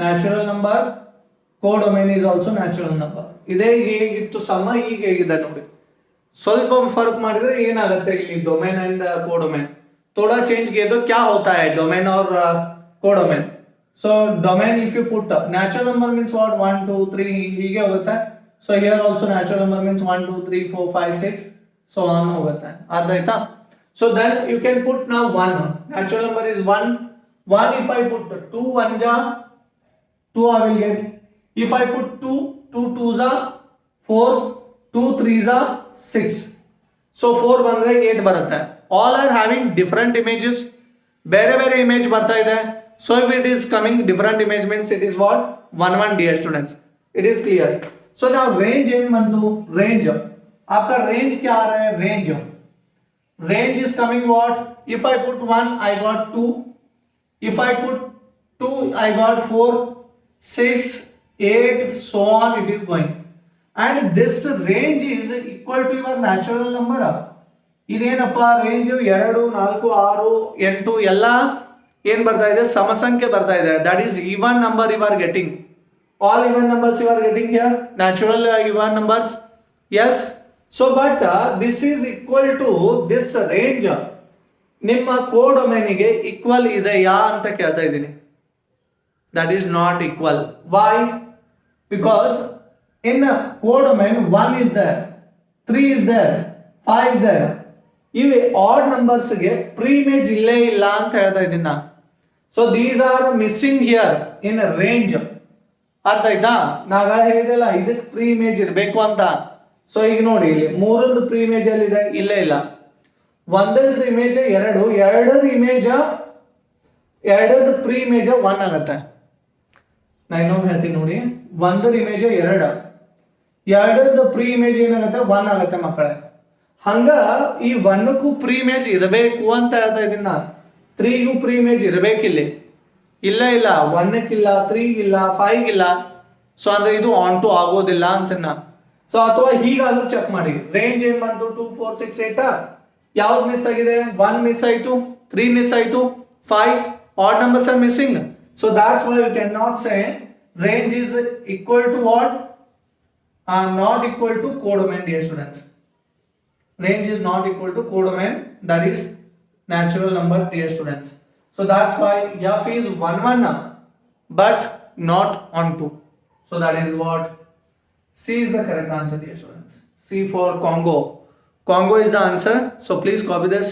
natural number, codomain is also natural number. ಇದೇ ಹೇಗಿತ್ತು ಸಮ, ಈಗ ಹೇಗಿದೆ ನೋಡಿ. ಸ್ವಲ್ಪ ಫರ್ಕ್ ಮಾಡಿದ್ರೆ ಏನಾಗುತ್ತೆ ಇಲ್ಲಿ, ಡೊಮೇನ್ ಅಂಡ್ ಕೋಡೊಮೇನ್ थोड़ा चेंज किए तो क्या होता है डोमेन और codomain. So domain if you put natural number means what 1 2 3 ಹೀಗೆ ಹೋಗುತ್ತೆ. So here also natural number means 1 2 3 4 5 6 so on ಹೋಗುತ್ತೆ. ಅರ್ಥ ಆಯ್ತಾ? So then you can put now 1. Natural number is 1. 1 if I put 2 1 ja 2 I will get. If I put 2 2 2 ja 4 2 3 ja 6. So 4 ಬಂದ್ರೆ 8 ಬರುತ್ತೆ. All are having different images. ಬೇರೆ ಬೇರೆ image ಬರ್ತಾ ಇದೆ. So if it is coming different image means it is what 1 1, dear students. It is clear. So now range ಏನು ಬಂತು, range आपका range क्या आ रहा है, range is coming what, if I put 1 I got 2, if I put 2 I got 4 6 8 so on it is going, and this range is equal to your natural number. ಇದೇನಪ್ಪ range 2 4 6 8 ಎಲ್ಲ ಏನ್ ಬರ್ತಾ ಇದೆ, ಸಮಸಂಖ್ಯೆ ಬರ್ತಾ ಇದೆ. That is even number you are getting. All even numbers you are getting here, natural even numbers. Yes. So but this is equal to this range ನಿಮ್ಮ ಕೋಡೊಮೇನಿಗೆ ಈಕ್ವಲ್ ಇದೆಯಾ ಅಂತ ಕೇಳ್ತಾ ಇದ್ದೀನಿ. That is not equal. Why? Because in codomain 1 is there, 3 is there, 5 is there. ಇವೆ odd numbers ಗೆ pre image ಇಲ್ಲೇ ಇಲ್ಲ ಅಂತ ಹೇಳ್ತಾ ಇದ್ದೀನ. So these are missing here in range. ಅರ್ಥ ಆಯ್ತಾ? ನಾಗ ಹೇಳಿದೆಲ್ಲ ಇದಕ್ಕೆ ಪ್ರೀ ಇಮೇಜ್ ಇರಬೇಕು ಅಂತ. ಸೊ ಈಗ ನೋಡಿ ಇಲ್ಲಿ ಮೂರರದ್ದು ಪ್ರೀ ಇಮೇಜ್ ಅಲ್ಲಿ ಇದೆ, ಇಲ್ಲೇ ಇಲ್ಲ. ಒಂದರದ್ದು ಇಮೇಜ್ ಎರಡು, ಎರಡರದ್ದು ಪ್ರೀ ಇಮೇಜ್ 1 ಆಗುತ್ತೆ. ನಾ ಇನ್ನೊಮ್ಮೆ ಹೇಳ್ತೀನಿ ನೋಡಿ, ಒಂದರ ಇಮೇಜ್ ಎರಡರದ್ದು ಪ್ರೀ ಇಮೇಜ್ ಏನಾಗುತ್ತೆ 1 ಆಗುತ್ತೆ ಮಕ್ಕಳೇ. ಹಂಗ ಈ 1ಕ್ಕೂ ಪ್ರೀ ಇಮೇಜ್ ಇರಬೇಕು ಅಂತ ಹೇಳ್ತಾ ಇದ್ದೀನಿ ನಾನು. 3ಗೂ ಪ್ರೀ ಇಮೇಜ್ ಇರಬೇಕಿಲ್ಲಿ, ಇಲ್ಲ 1ಕ್ಕಿಲ್ಲ, 3ಗಿಲ್ಲ, 5ಗಿಲ್ಲ. ಸೊ ಅಂದ್ರೆ ಇದು ಆನ್ ಟು ಆಗೋದಿಲ್ಲ ಅಂತ. ಸೊ ಅಥವಾ ಹೀಗಾದ್ರೂ ಚೆಕ್ ಮಾಡಿ. ರೇಂಜ್ ಏನ್ ಬಂತು 2 4 6 8. ಯಾವ್ದು ಮಿಸ್ ಆಗಿದೆ? 1 ಮಿಸ್ ಆಯ್ತು, 3 ಮಿಸ್ ಆಯ್ತು, 5 add numbers are missing. So that's why we cannot say range is equal to what? Not equal to codomain, dear students. Range is not equal to codomain, that is natural number, dear students. So that's why f is 1 1 but not on 2. So that is what C is the correct answer, dear students. C for Congo. Congo is the answer. So please copy this.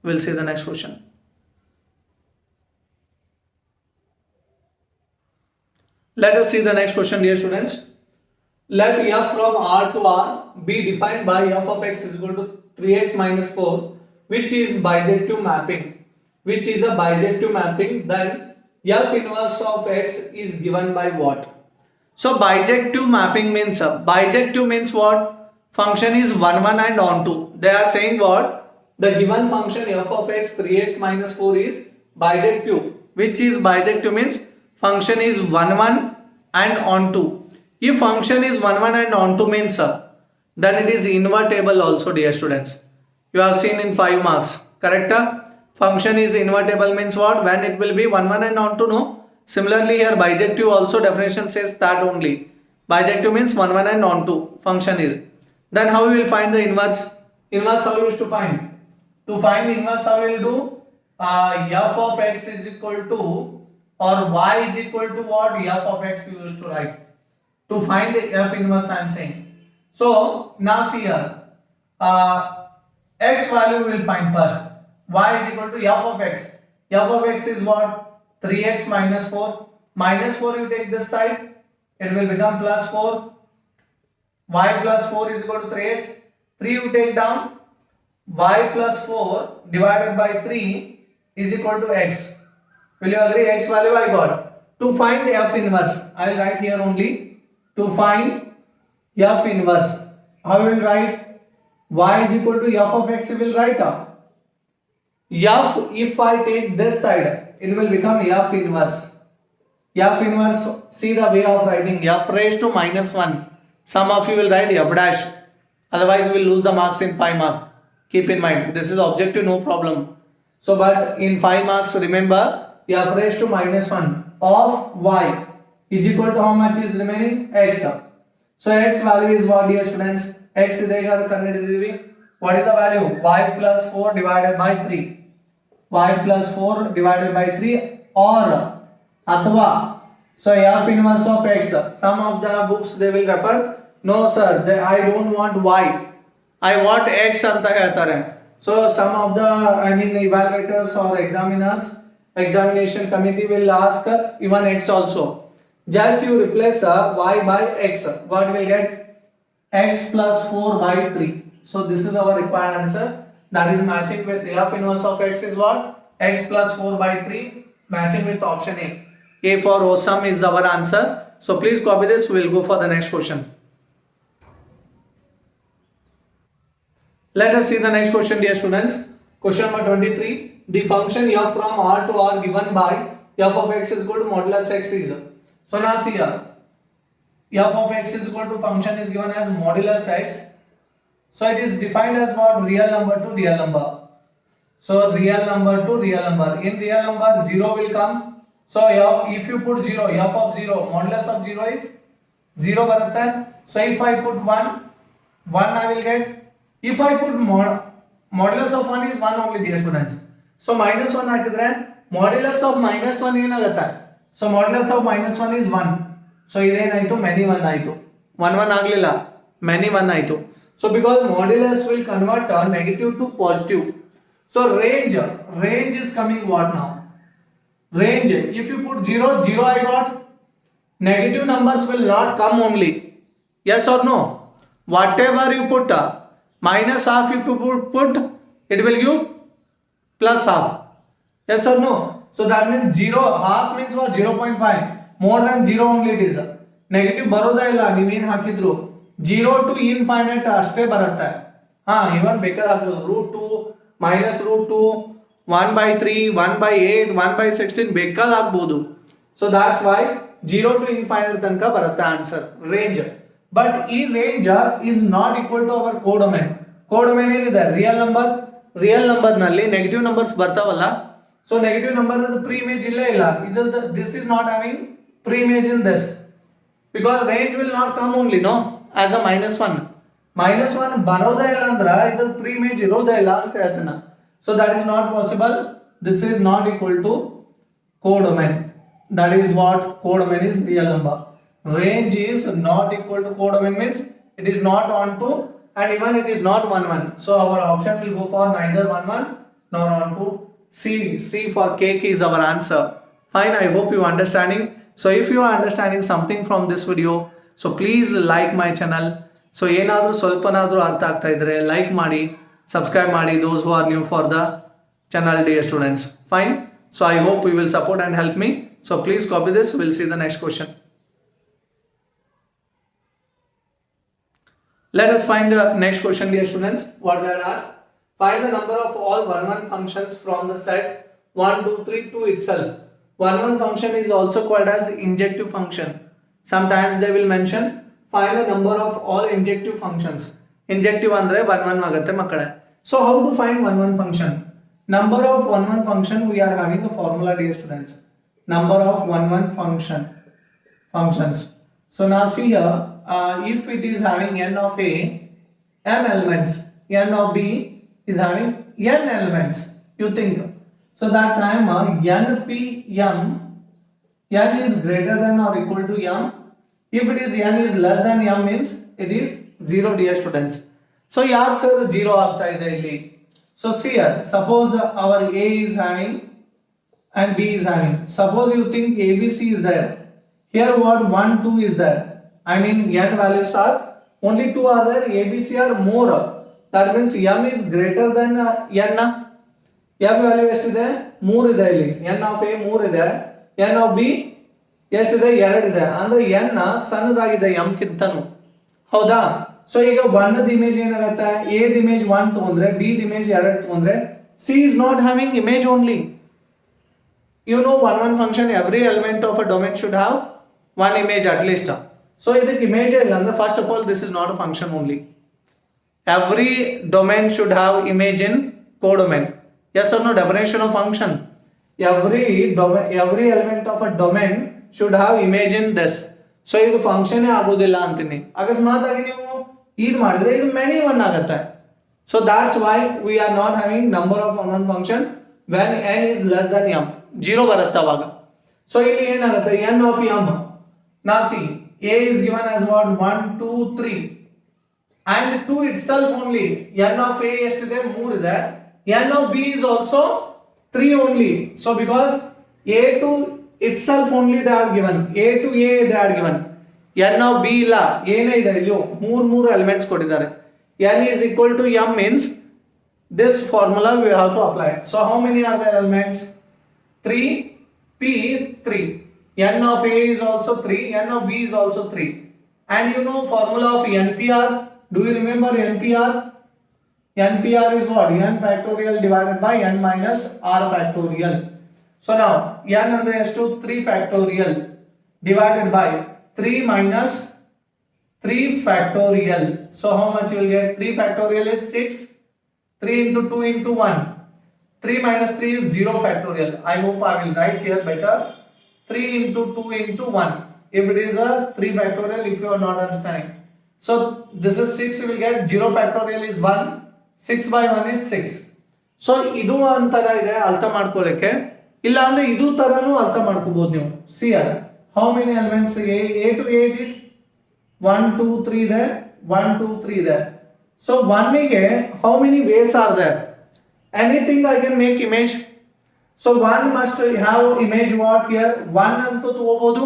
We'll see the next question. Let us see the next question, dear students. Let f from R to R be defined by f of x is equal to 3x minus 4, which is bijective mapping. Which is a bijective mapping. Then f inverse of x is given by what? So bijective mapping means what? Function is 1 1 and onto. They are saying what? The given function f of x 3x minus 4 is bijective. Which is bijective means function is 1 1 and onto. If function is 1 1 and onto means then it is invertible also, dear students. You have seen in 5 marks, correct? Function is invertible means what? When it will be 1 1 and onto, no? Similarly here bijective also definition says that only. Bijective means 1 1 and onto function is. Then how we will find the inverse? Inverse how we used to find? To find inverse how we will do? F of x is equal to or y is equal to what? F of x we used to write. To find the f inverse I am saying. So now see here, x value we will find first. Y is equal to f of x. F of x is what? 3x minus 4. Minus 4 you take this side, it will become plus 4. Y plus 4 is equal to 3x. 3 you take down, y plus 4 divided by 3 is equal to x. Will you agree? X value I got. To find f inverse, I will write here only. To find f inverse, how we will write? Y is equal to f of x, we will write f. If I take this side, it will become f inverse. F inverse, see the way of writing, f raised to minus 1. Some of you will write f dash. Otherwise, we will lose the marks in 5 marks. Keep in mind, this is objective, no problem. So, but in 5 marks, remember, f raised to minus 1 of y is equal to how much is remaining? X. So, x value is what, dear students? X is what is the value? Y plus 4 divided by 3. Y plus 4 divided by 3 or atwa. So f inverse of x. Some of the books they will refer, no sir, I don't want y, I want x anta ಹೇಳ್ತಾರೆ. So some of the evaluators or examiners, examination committee will ask even x also. Just you replace y by x. What will get? X plus 4 by 3. So this is our required answer. That is matching with f inverse of x is what? X plus 4 by 3, matching with option A. A for awesome is our answer. So please copy this. We will go for the next question. Let us see the next question, dear students. Question number 23. The function f from R to R given by f of x is equal to modulus x is. So now see here. F of x is equal to function is given as modulus x. So it is defined as what? Real number to real number. So real number to real number. In real number 0 will come. So if you put 0, f of 0, modulus of 0 is 0 baratta. So if I put 1 I will get. If I put modulus of 1 is 1 only, dear students. So minus 1 hakidre modulus of minus 1 ಏನಾಗುತ್ತೆ? So modulus of minus 1 is 1. So ಇದೇನಾಯಿತು? many 1 ಆಯಿತು. 1 1 ಆಗಲಿಲ್ಲ, many 1 ಆಯಿತು. So because modulus will convert negative to positive. So range is coming what now? Range, if you put 0 I got. Negative numbers will not come only. Yes or no? whatever you put, minus half if you put, it will give plus half. Yes or no? So that means 0, half means what? 0.5. More than 0 only it is. Negative ಬರೋದೇ ಇಲ್ಲ ನೀವೇನು ಹಾಕಿದ್ರು 0 to infinite ಅಷ್ಟೇ ಬರುತ್ತೆ. ಇವನ್ ಬೇಕಾದ್ರೆ ಹಾಕ್ಬೋದು √2 minus √2 1/3 1/8 1/16 ಬೇಕಾದ್ರೆ ಹಾಕ್ಬೋದು. So that's why 0 to infinite ತನಕ ಬರುತ್ತೆ ಆನ್ಸರ್ ರೇಂಜ್. ಬಟ್ ಈ range is not equal to our codomain. codomain ಏನಿದೆ ರಿಯಲ್ ನಂಬರ್ ನಲ್ಲಿ ನೆಗೆಟಿವ್ ನಂಬರ್ಸ್ ಬರ್ತಾವಲ್ಲ. So negative number pre image ಇಲ್ಲೇ ಇಲ್ಲ. This is not having preimage in this because range will not come only no as a -1 ಬರೋದೇ ಇಲ್ಲ ಅಂದ್ರೆ ಇದ್ರ pre image ಇರೋದೇ ಇಲ್ಲ ಅಂತ ಹೇಳ್ತಾನೆ. So that is not possible. This is not equal to codomain. That is what codomain is real number. Range is not equal to codomain means it is not onto and even it is not 1 1. So our option will go for neither 1 1 nor onto C. C for cake is our answer. Fine, I hope you are understanding. So if you are understanding something from this video, so please like my channel. So ಏನಾದರೂ ಸ್ವಲ್ಪನಾದರೂ ಅರ್ಥ ಆಗ್ತಾ ಇದ್ರೆ like ಮಾಡಿ, subscribe ಮಾಡಿ, those who are new for the channel, dear students. Fine. So I hope you will support and help me. So please copy this. We'll see the next question. Let us find the next question, dear students. What they are asked: find the number of all 1 1 functions from the set 1 2 3 to itself. 1 1 function is also called as injective function. Sometimes they will mention find the number of all injective functions. Injective andre 1 1 ಆಗುತ್ತೆ ಮಕ್ಕಳೇ. So how to find 1 1 function? Number of 1 1 function, we are having a formula, dear students. Number of 1 1 functions. So now see here, if it is having n of a, m elements, n of b is having n elements, you think. So that time npm, n is greater than or equal to m. If it is n is less than m means it is 0, dear students. So yaad sir 0 ಆಗ್ತಾ ಇದೆ ಇಲ್ಲಿ. So see here, suppose our a is having and b is having. Suppose you think abc is there. Here what 1 2 is there. I mean n values are only 2 are there. abc are more. That means m is greater than n. m value ಎಷ್ಟಿದೆ 3 ಇದೆ ಇಲ್ಲಿ. n of a 3 ಇದೆ. n of b ಎಷ್ಟಿದೆ 2 ಇದೆ. ಅಂದ್ರೆ n ಸಣ್ಣದಾಗಿದೆ m ಕಿಂತನೂ. ಹೌದಾ? So ಈಗ 1 the image ಏನಾಗುತ್ತೆ, a ದ ಇಮೇಜ್ 1 ತಗೊಂಡ್ರೆ b ದ ಇಮೇಜ್ 2 ತಗೊಂಡ್ರೆ c is not having image only. You know 1 1 function, every element of a domain should have one image at least. So ಇದಕ್ಕೆ image ಇಲ್ಲ ಅಂದ್ರೆ first of all this is not a function only. Every domain should have image in codomain. Yes or no? Definition of function. Every element of a domain should have image in this. So ಇದು function ಆಗೋದಿಲ್ಲ ಅಂತೀನಿ. ಅಕಸ್ಮಾತ್ ಆಗಿ ನೀವು ಇದು ಮಾಡಿದ್ರೆ ಇದು many 1 ಆಗುತ್ತೆ. So that's why we are not having number of 1 1 function when n is less than m. 0 ಬರುತ್ತೆ ಅವಾಗ. So ಇಲ್ಲಿ ಏನಾಗುತ್ತೆ n of m. Now see, a is given as what 1 2 3 and 2 itself only. n of a ಎಷ್ಟಿದೆ 3 ಇದೆ. n of b is also 3 only. So because a to itself only they are given, a to a they are given, n of b ಇಲ್ಲ, ಏನೇ ಇದೆ ಇಲ್ಲಿ 3 elements ಕೊಟ್ಟಿದ್ದಾರೆ. n is equal to m means this formula we have to apply. So how many are the elements? 3 p 3. n of a is also 3, n of b is also 3. And you know formula of npr. Do you remember npr? npr is what? n factorial divided by n minus r factorial. So now n andre ಎಷ್ಟು 3 factorial divided by 3 minus 3 factorial. So how much you will get? 3 factorial is 6. 3 into 2 into 1. 3 minus 3 is 0 factorial. I hope I will write here better. 3 into 2 into 1. If it is a 3 factorial, if you are not understanding. So this is 6, you will get 0 factorial is 1. 6 by 1 is 6. So ಇದು ಒಂಥರ ಇದೆ ಅರ್ಥ ಮಾಡ್ಕೊಳ್ಳಕ್ಕೆ. ಇಲ್ಲ ಅಂದ್ರೆ ಇದು ತರನು ಅರ್ಥ ಮಾಡ್ಕೋಬಹುದು ನೀವು. See here, how many elements a to a is 1 2 3 there, 1 2 3 there. So 1 ಗೆ how many ways are there? Anything I can make image. So 1 must have image what here? 1 ಅಂತ ತಗೋಬಹುದು,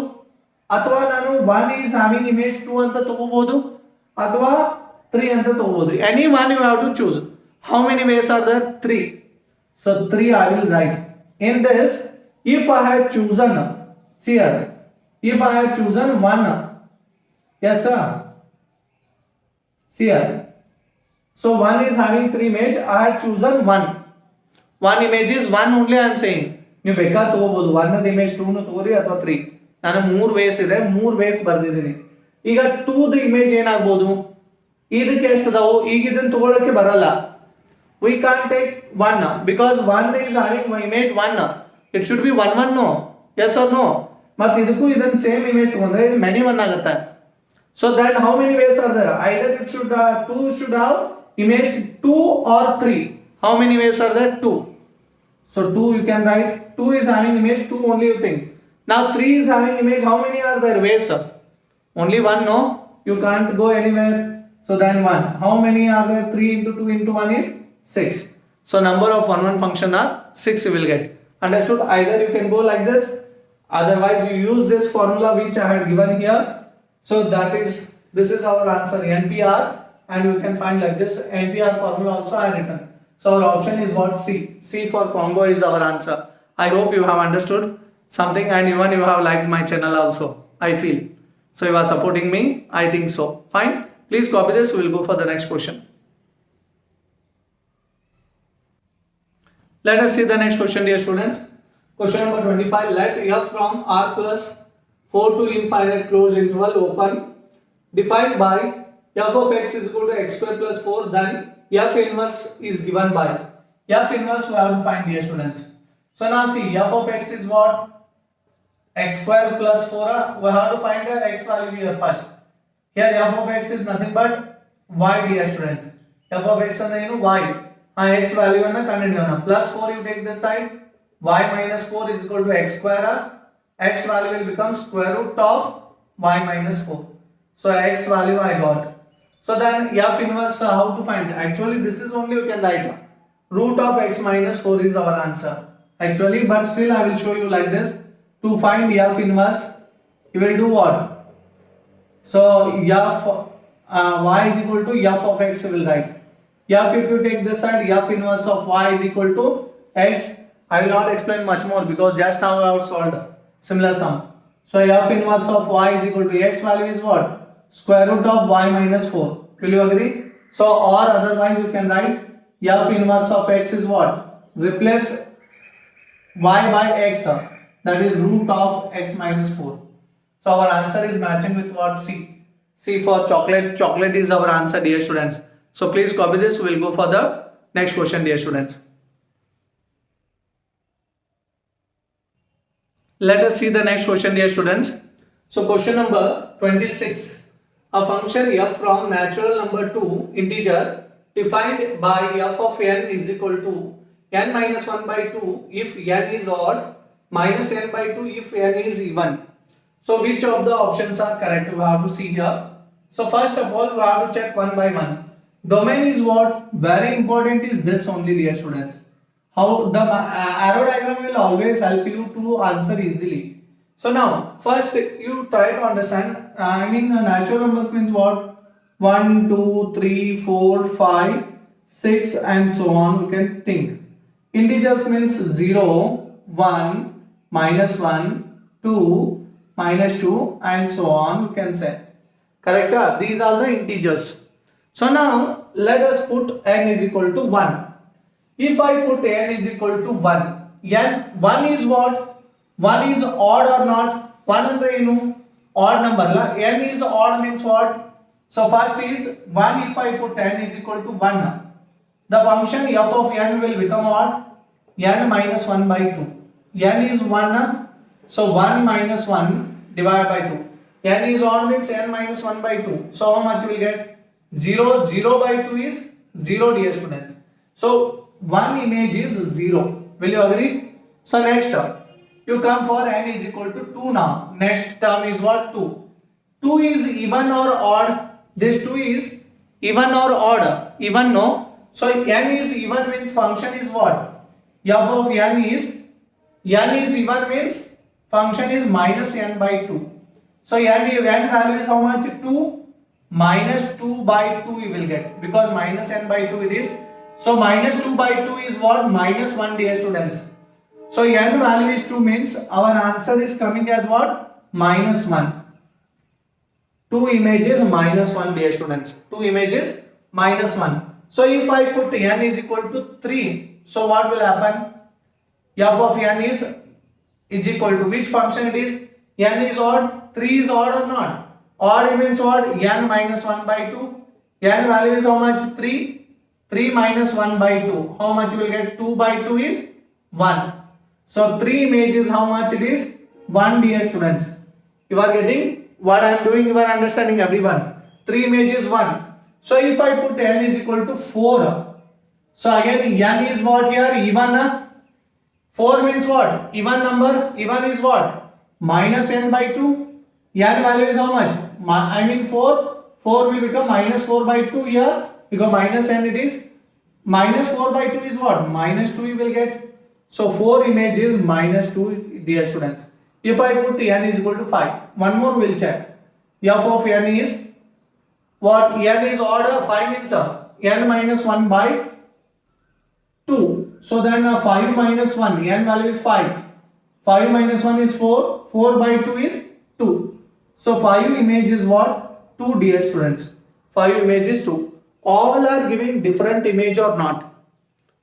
ಅಥವಾ ನಾನು 1 is having image 2 ಅಂತ ತಗೋಬಹುದು, ಅಥವಾ 3 ಅಂತ ತಗೋಬಹುದು. Any one you have to choose. How many ways are there? 3. So 3 I will write. In this, if I had chosen, see here, if I had chosen 1, yes sir, see here. So 1 is having 3 image, I had chosen 1. One image is 1 only I am saying. ನೀವು ಬೇಕಾದ ತಗೋಬಹುದು. 1 image 2 ನು ತಗೋರಿ ಅಥವಾ 3. ನಾನು 3 ways ಇದೆ, 3 ways ಬರ್ದಿದ್ದೀನಿ. ಈಗ 2 the image ಏನಾಗಬಹುದು? ಇದಕ್ಕೆ ಎಷ್ಟು ಅದಾವು? ಈಗ ಇದನ್ನ ತಗೊಳ್ಳೋಕೆ ಬರಲ್ಲ. We can't take 1 because 1 is having image 1. It should be 1 1 no. Yes or no? ಮತ್ತೆ ಇದಕ್ಕೂ ಇದನ್ನ ಸೇಮ್ ಇಮೇಜ್ ತಗೊಂಡ್ರೆ ಇದು many 1 ಆಗುತ್ತೆ. So then how many ways are there? Either it should 2 should have image 2 or 3. How many ways are there? 2. So 2 you can write. 2 is having image 2 only you think. Now 3 is having image. How many are there ways? Only 1 no. You can't go anywhere. So then 1. How many are there? 3 into 2 into 1 is 6. So number of 1 1 function are 6 you will get. Understood? Either you can go like this. Otherwise you use this formula which I had given here. So this is our answer NPR, and you can find like this. NPR formula also I written. So our option is what? C. C for Congo is our answer. I hope you have understood something, and even you have liked my channel also, I feel. So you are supporting me, I think so. Fine. Please copy this. We will go for the next question. Let us see the next question, dear students. Question number 25. Let f from r plus 4 to infinite closed interval open defined by f of x is equal to x square plus 4, then f inverse is given by. F inverse we have to find, dear students. So now see, f of x is what? X square plus 4. We have to find the x value here first. Here f of x is nothing but y, dear students. F of x and y. X value and continue. Plus 4 you take this side. Y minus 4 is equal to x square. X value will become square root of y minus 4. So x value I got. So then f inverse how to find? Actually this is only you can write. Root of x minus 4 is our answer. Actually, but still I will show you like this. To find f inverse, you will do what? So f y is equal to f of x you will write. F if you take this side, f inverse of y is equal to x. I will not explain much more because just now I have solved similar sum. So f inverse of y is equal to x value is what? Square root of y minus 4. Will you agree? So or otherwise you can write f inverse of x is what? Replace y by x, that is root of x minus 4. So our answer is matching with what? C. C for chocolate. Chocolate is our answer, dear students. So please copy this. We will go for the next question, dear students. Let us see the next question, dear students. So question number 26. A function f from natural number to integer defined by f of n is equal to n minus 1 by 2 if n is odd, minus n by 2 if n is even. So which of the options are correct? We have to see here. So first of all we have to check one by one. Domain is what? Very important is this only, dear students. How the arrow diagram will always help you to answer easily. So now first you try to understand. Natural numbers means what? 1, 2, 3, 4, 5, 6 and so on. You can think. Integers means 0, 1, minus 1, 2, minus 2 and so on. You can say. Correct? These are the integers. So now let us put n is equal to 1. If I put n is equal to 1, n 1 is what? 1 is odd or not? 1 andre enu? Odd number la. N is odd means what? So first is 1. If I put n is equal to 1, the function f of n will become what? N minus 1 by 2. N is 1, so 1 minus 1 divided by 2. N is odd means n minus 1 by 2. So how much will get? 0. 0 by 2 is 0, dear students. So one image is 0. Will you agree? So next term, you come for n is equal to 2 now. Next term is what? 2. 2 is even or odd? This 2 is even or odd? Even, no. So n is even means function is what? F of n is even means function is minus n by 2. So n value is how much? 2. minus 2 by 2 you will get, because minus n by 2 it is. So minus 2 by 2 is what? Minus 1, dear students. So n value is 2 means our answer is coming as what? Minus 1. 2 images minus 1, dear students. 2 images minus 1. So if I put n is equal to 3, so what will happen? F of n is equal to which function it is? N is odd, 3 is odd or not? Odd means what? N minus 1 by 2. N value is how much? 3. 3 minus 1 by 2. How much you will get? 2 by 2 is 1. So 3 images how much it is? 1, dear students. You are getting what I am doing? You are understanding, everyone. 3 images 1. So if I put n is equal to 4. So again n is what here? Even. 4 means what? Even number. Even is what? Minus n by 2. N value is how much? I mean 4. 4 will become minus 4 by 2 here. Because minus n it is. Minus 4 by 2 is what? Minus 2 you will get. So 4 images minus 2, dear students. If I put n is equal to 5. One more we'll check. F of n is what? N is order. 5 means n minus 1 by 2. So then 5 minus 1, n value is 5. 5 minus 1 is 4. 4 by 2 is 2. So 5 image is what? 2, dear students. 5 image is 2. All are giving different image or not?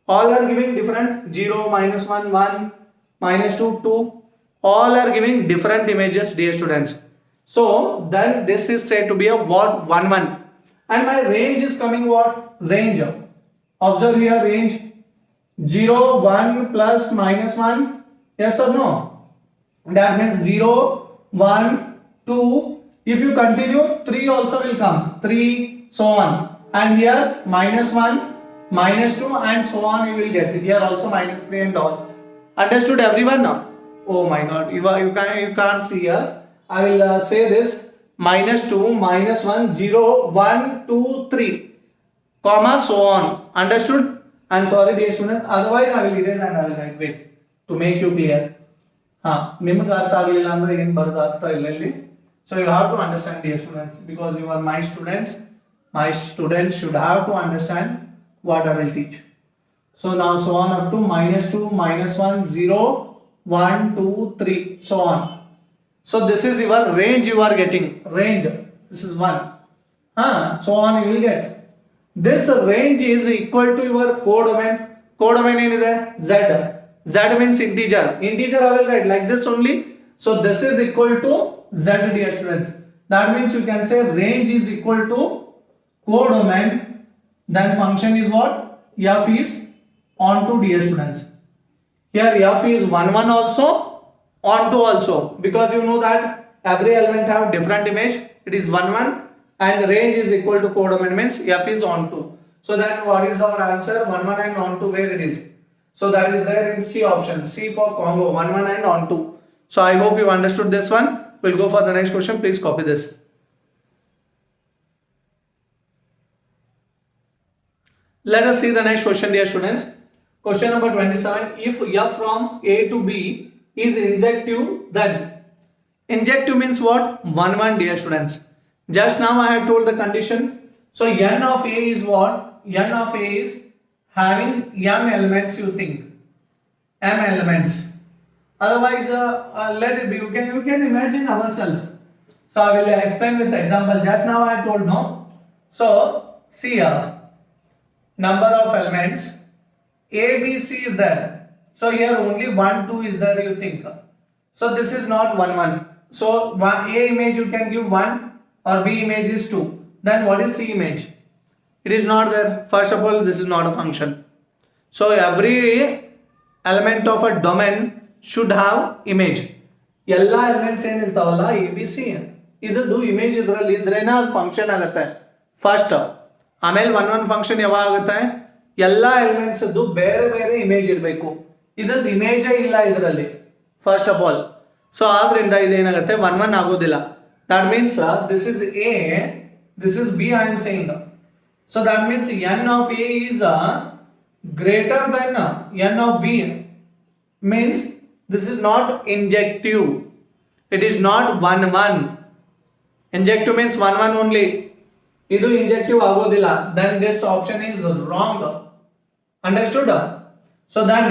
All are giving different. 0, minus 1, 1, minus 2, 2. All are giving different images, dear students. So then this is said to be a what? 1, 1. And my range is coming what? Range. Observe here range. 0, 1 plus minus 1. Yes or no? That means 0, 1, 2. If you continue, 3 also will come. 3, so on. And here minus 1, minus 2 and so on you will get. Here also minus 3 and all. Understood everyone now? Oh my god, you can't see here. I will say this. Minus 2, minus 1, 0, 1, 2, 3. Comma, so on. Understood? I am sorry dear students, otherwise I will erase and I will write. Wait, to make you clear. ನಿಮಗೆ ಅರ್ಥ ಆಗಲಿಲ್ಲ ಅಂದ್ರೆ ಏನು ಬರೋದು ಅರ್ಥ ಇಲ್ಲ ಇಲ್ಲಿ. So you have to understand, dear students, because you are my students. My students should have to understand what I will teach. So now so on up to minus 2, minus 1, 0, 1, 2, 3, so on. So this is your range you are getting. Range. This is 1. So on you will get. This range is equal to your codomain. Codomain is Z. Z means integer. Integer I will write like this only. So this is equal to Z, dear students. That means you can say range is equal to codomain. Then function is what? F is onto, dear students. Here F is 1, 1 also, onto also. Because you know that every element have different image. It is 1, 1. And range is equal to codomain means F is onto. So then what is our answer? 1, 1 and onto, where it is? So that is there in C option. C for combo, 1, 1 and onto. So I hope you understood this one. We'll go for the next question. Please copy this. Let us see the next question, dear students. Question number 27. If F from A to B is injective, then injective means what? 1, 1, dear students. Just now I have told the condition. So n of A is what? N of A is having m elements, you think. M elements. Otherwise, let it be. You can imagine ourselves. So I will explain with the example. Just now I told no. So see here. Number of elements. A, B, C is there. So here only 1, 2 is there, you think. So this is not 1, 1. So A image you can give 1. Or B image is 2. Then what is C image? It is not there. First of all, this is not a function. So every element of a domain should have image. All elements ಏನಂತವಲ್ಲ A B C ಇದದ್ದು image ಇದರಲ್ಲಿ ಇದ್ರೇನ ಅದು function ಆಗುತ್ತೆ first. ಆಮೇಲೆ 1, 1 function ಯಾವಾಗ ಆಗುತ್ತೆ? ಎಲ್ಲ ಎಲಿಮೆಂಟ್ಸ್ ಬೇರೆ ಬೇರೆ ಇಮೇಜ್ ಇರಬೇಕು. ಇದದ್ದು ಇಮೇಜೇ ಇಲ್ಲ ಇದರಲ್ಲಿ ಫಸ್ಟ್ ಆಫ್ ಆಲ್. ಸೊ ಆದ್ರಿಂದ ಇದೇನಾಗುತ್ತೆ 1, 1 ಆಗೋದಿಲ್ಲ. That means this is A, this is B, I am saying. So that means n of A is greater than n of B. Means this is not injective. It is not 1, 1. Injective means 1, 1 only. ಇದು ಇಂಜೆಕ್ಟಿವ್ ಆಗೋದಿಲ್ಲ, then this option is wrong. Understood? So then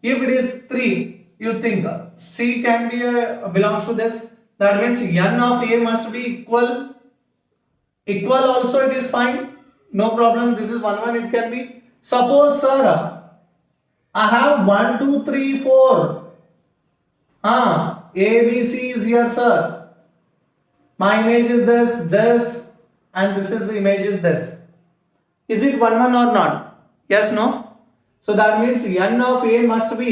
if it is 3, you think C can be belongs to this, that means n of A must be equal also, it is fine, no problem. This is 1 1, it can be. Suppose sir, I have 1 2 3 4, A B C is here sir, my image is this and this is the image is this. Is it 1 1 or not? Yes, no? So that means n of A must be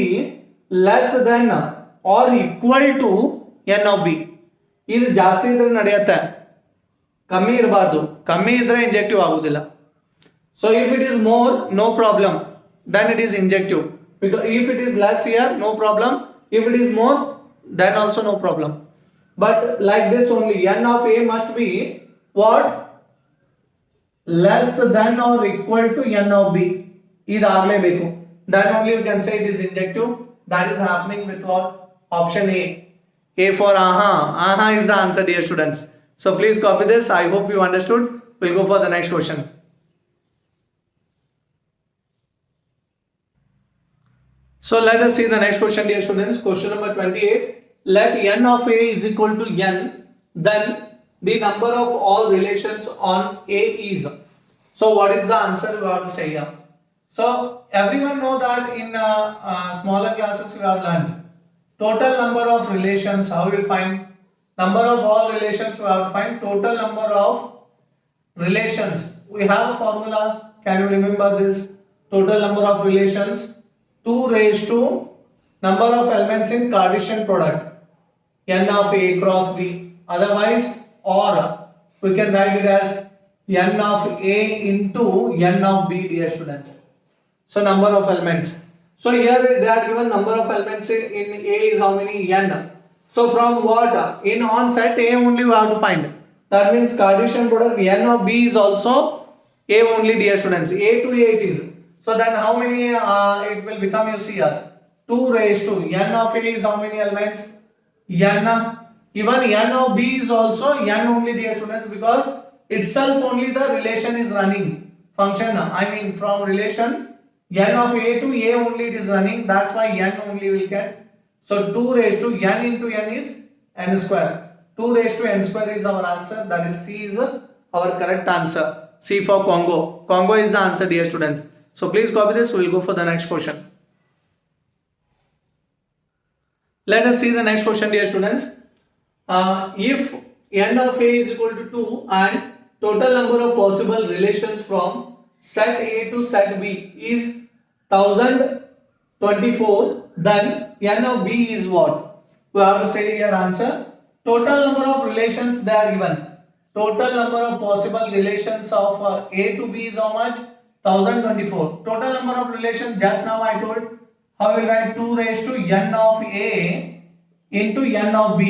less than or equal to n of B. ಇದು ಜಾಸ್ತಿ ಇದ್ರೆ ನಡೆಯುತ್ತೆ, ಕಮ್ಮಿ ಇರಬಾರ್ದು, ಕಮ್ಮಿ ಇದ್ರೆ ಇಂಜೆಕ್ಟಿವ್ ಆಗುದಿಲ್ಲ. So if it is more, no problem, then it is injective. Because if it is less here, no problem. If it is more, then also no problem. But like this only, n of A must be what? Less than or equal to n of B. ಇದಾಗಲೇಬೇಕು. Then only you can say it is injective. That is happening with what? Option A. A for aha. Aha is the answer, dear students. So please copy this. I hope you understood. We'll go for the next question. So let us see the next question, dear students. Question number 28. Let n of A is equal to n, then the number of all relations on A is. So what is the answer we have to say here? So everyone know that in smaller classes we have learned total number of relations. How we will find number of all relations? We have to find total number of relations. We have a formula. Can you remember this? Total number of relations 2 raised to number of elements in Cartesian product n of A cross B. Otherwise, or we can write it as n of A into n of B, dear students. So number of elements. So here they are given number of elements in A is how many? N. So from what? In on set A only we have to find. That means Cartesian product n of B is also A only, dear students. A to A it is. So then how many it will become, you see here? 2 raised to n of A is how many elements? N. Even n of B is also n only, dear students, because itself only the relation is running. Function, I mean from relation n of A to A only it is running. That's why n only will get. So 2 raised to n into n is n square. 2 raised to n square is our answer. That is C is our correct answer. C for Congo. Congo is the answer, dear students. So please copy this. We will go for the next question. Let us see the next question, dear students. If n of A is equal to 2 and total number of possible relations from set A to set B is 1024, then n of B is what? We have to say here answer. Total number of relations they are given. Total number of possible relations of A to B is how much? 1024. Total number of relations just now I told. How will write? 2 raised to n of A into n of B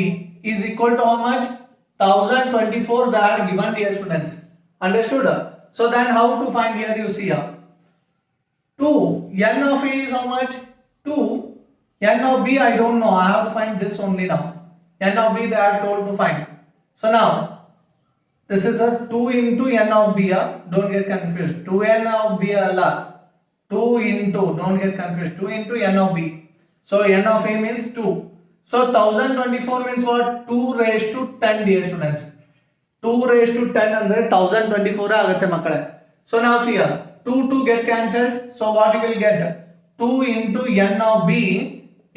is equal to how much? 1024 that are given, dear students. Understood? So then how to find here, you see here. 2 n of A is how much? 2. N of B I don't know. I have to find this only now. N of B they are told to find. So now this is a 2 into n of B. Don't get confused. 2n of B Allah. 2 into, don't get confused. 2 into n of B. So n of A means 2. So 1024 means what? 2 raised to 10, dear students. 2 raised to 10 andre 1024 ಆಗುತ್ತೆ ಮಕ್ಕಳೇ. So now see here. 2 get cancelled. So what you will get? 2 into n of B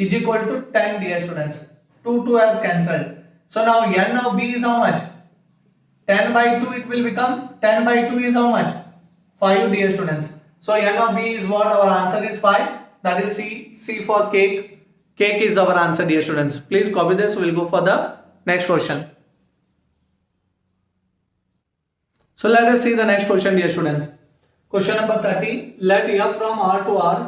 is equal to 10, dear students. 2 has cancelled. So now n of B is how much? 10 by 2 it will become. 10 by 2 is how much? 5, dear students. So n of B is what? Our answer is 5. That is C. C for cake. Cake is our answer, dear students. Please copy this. We will go for the next question. So let us see the next question, dear students. Question number 30. Let f from R to R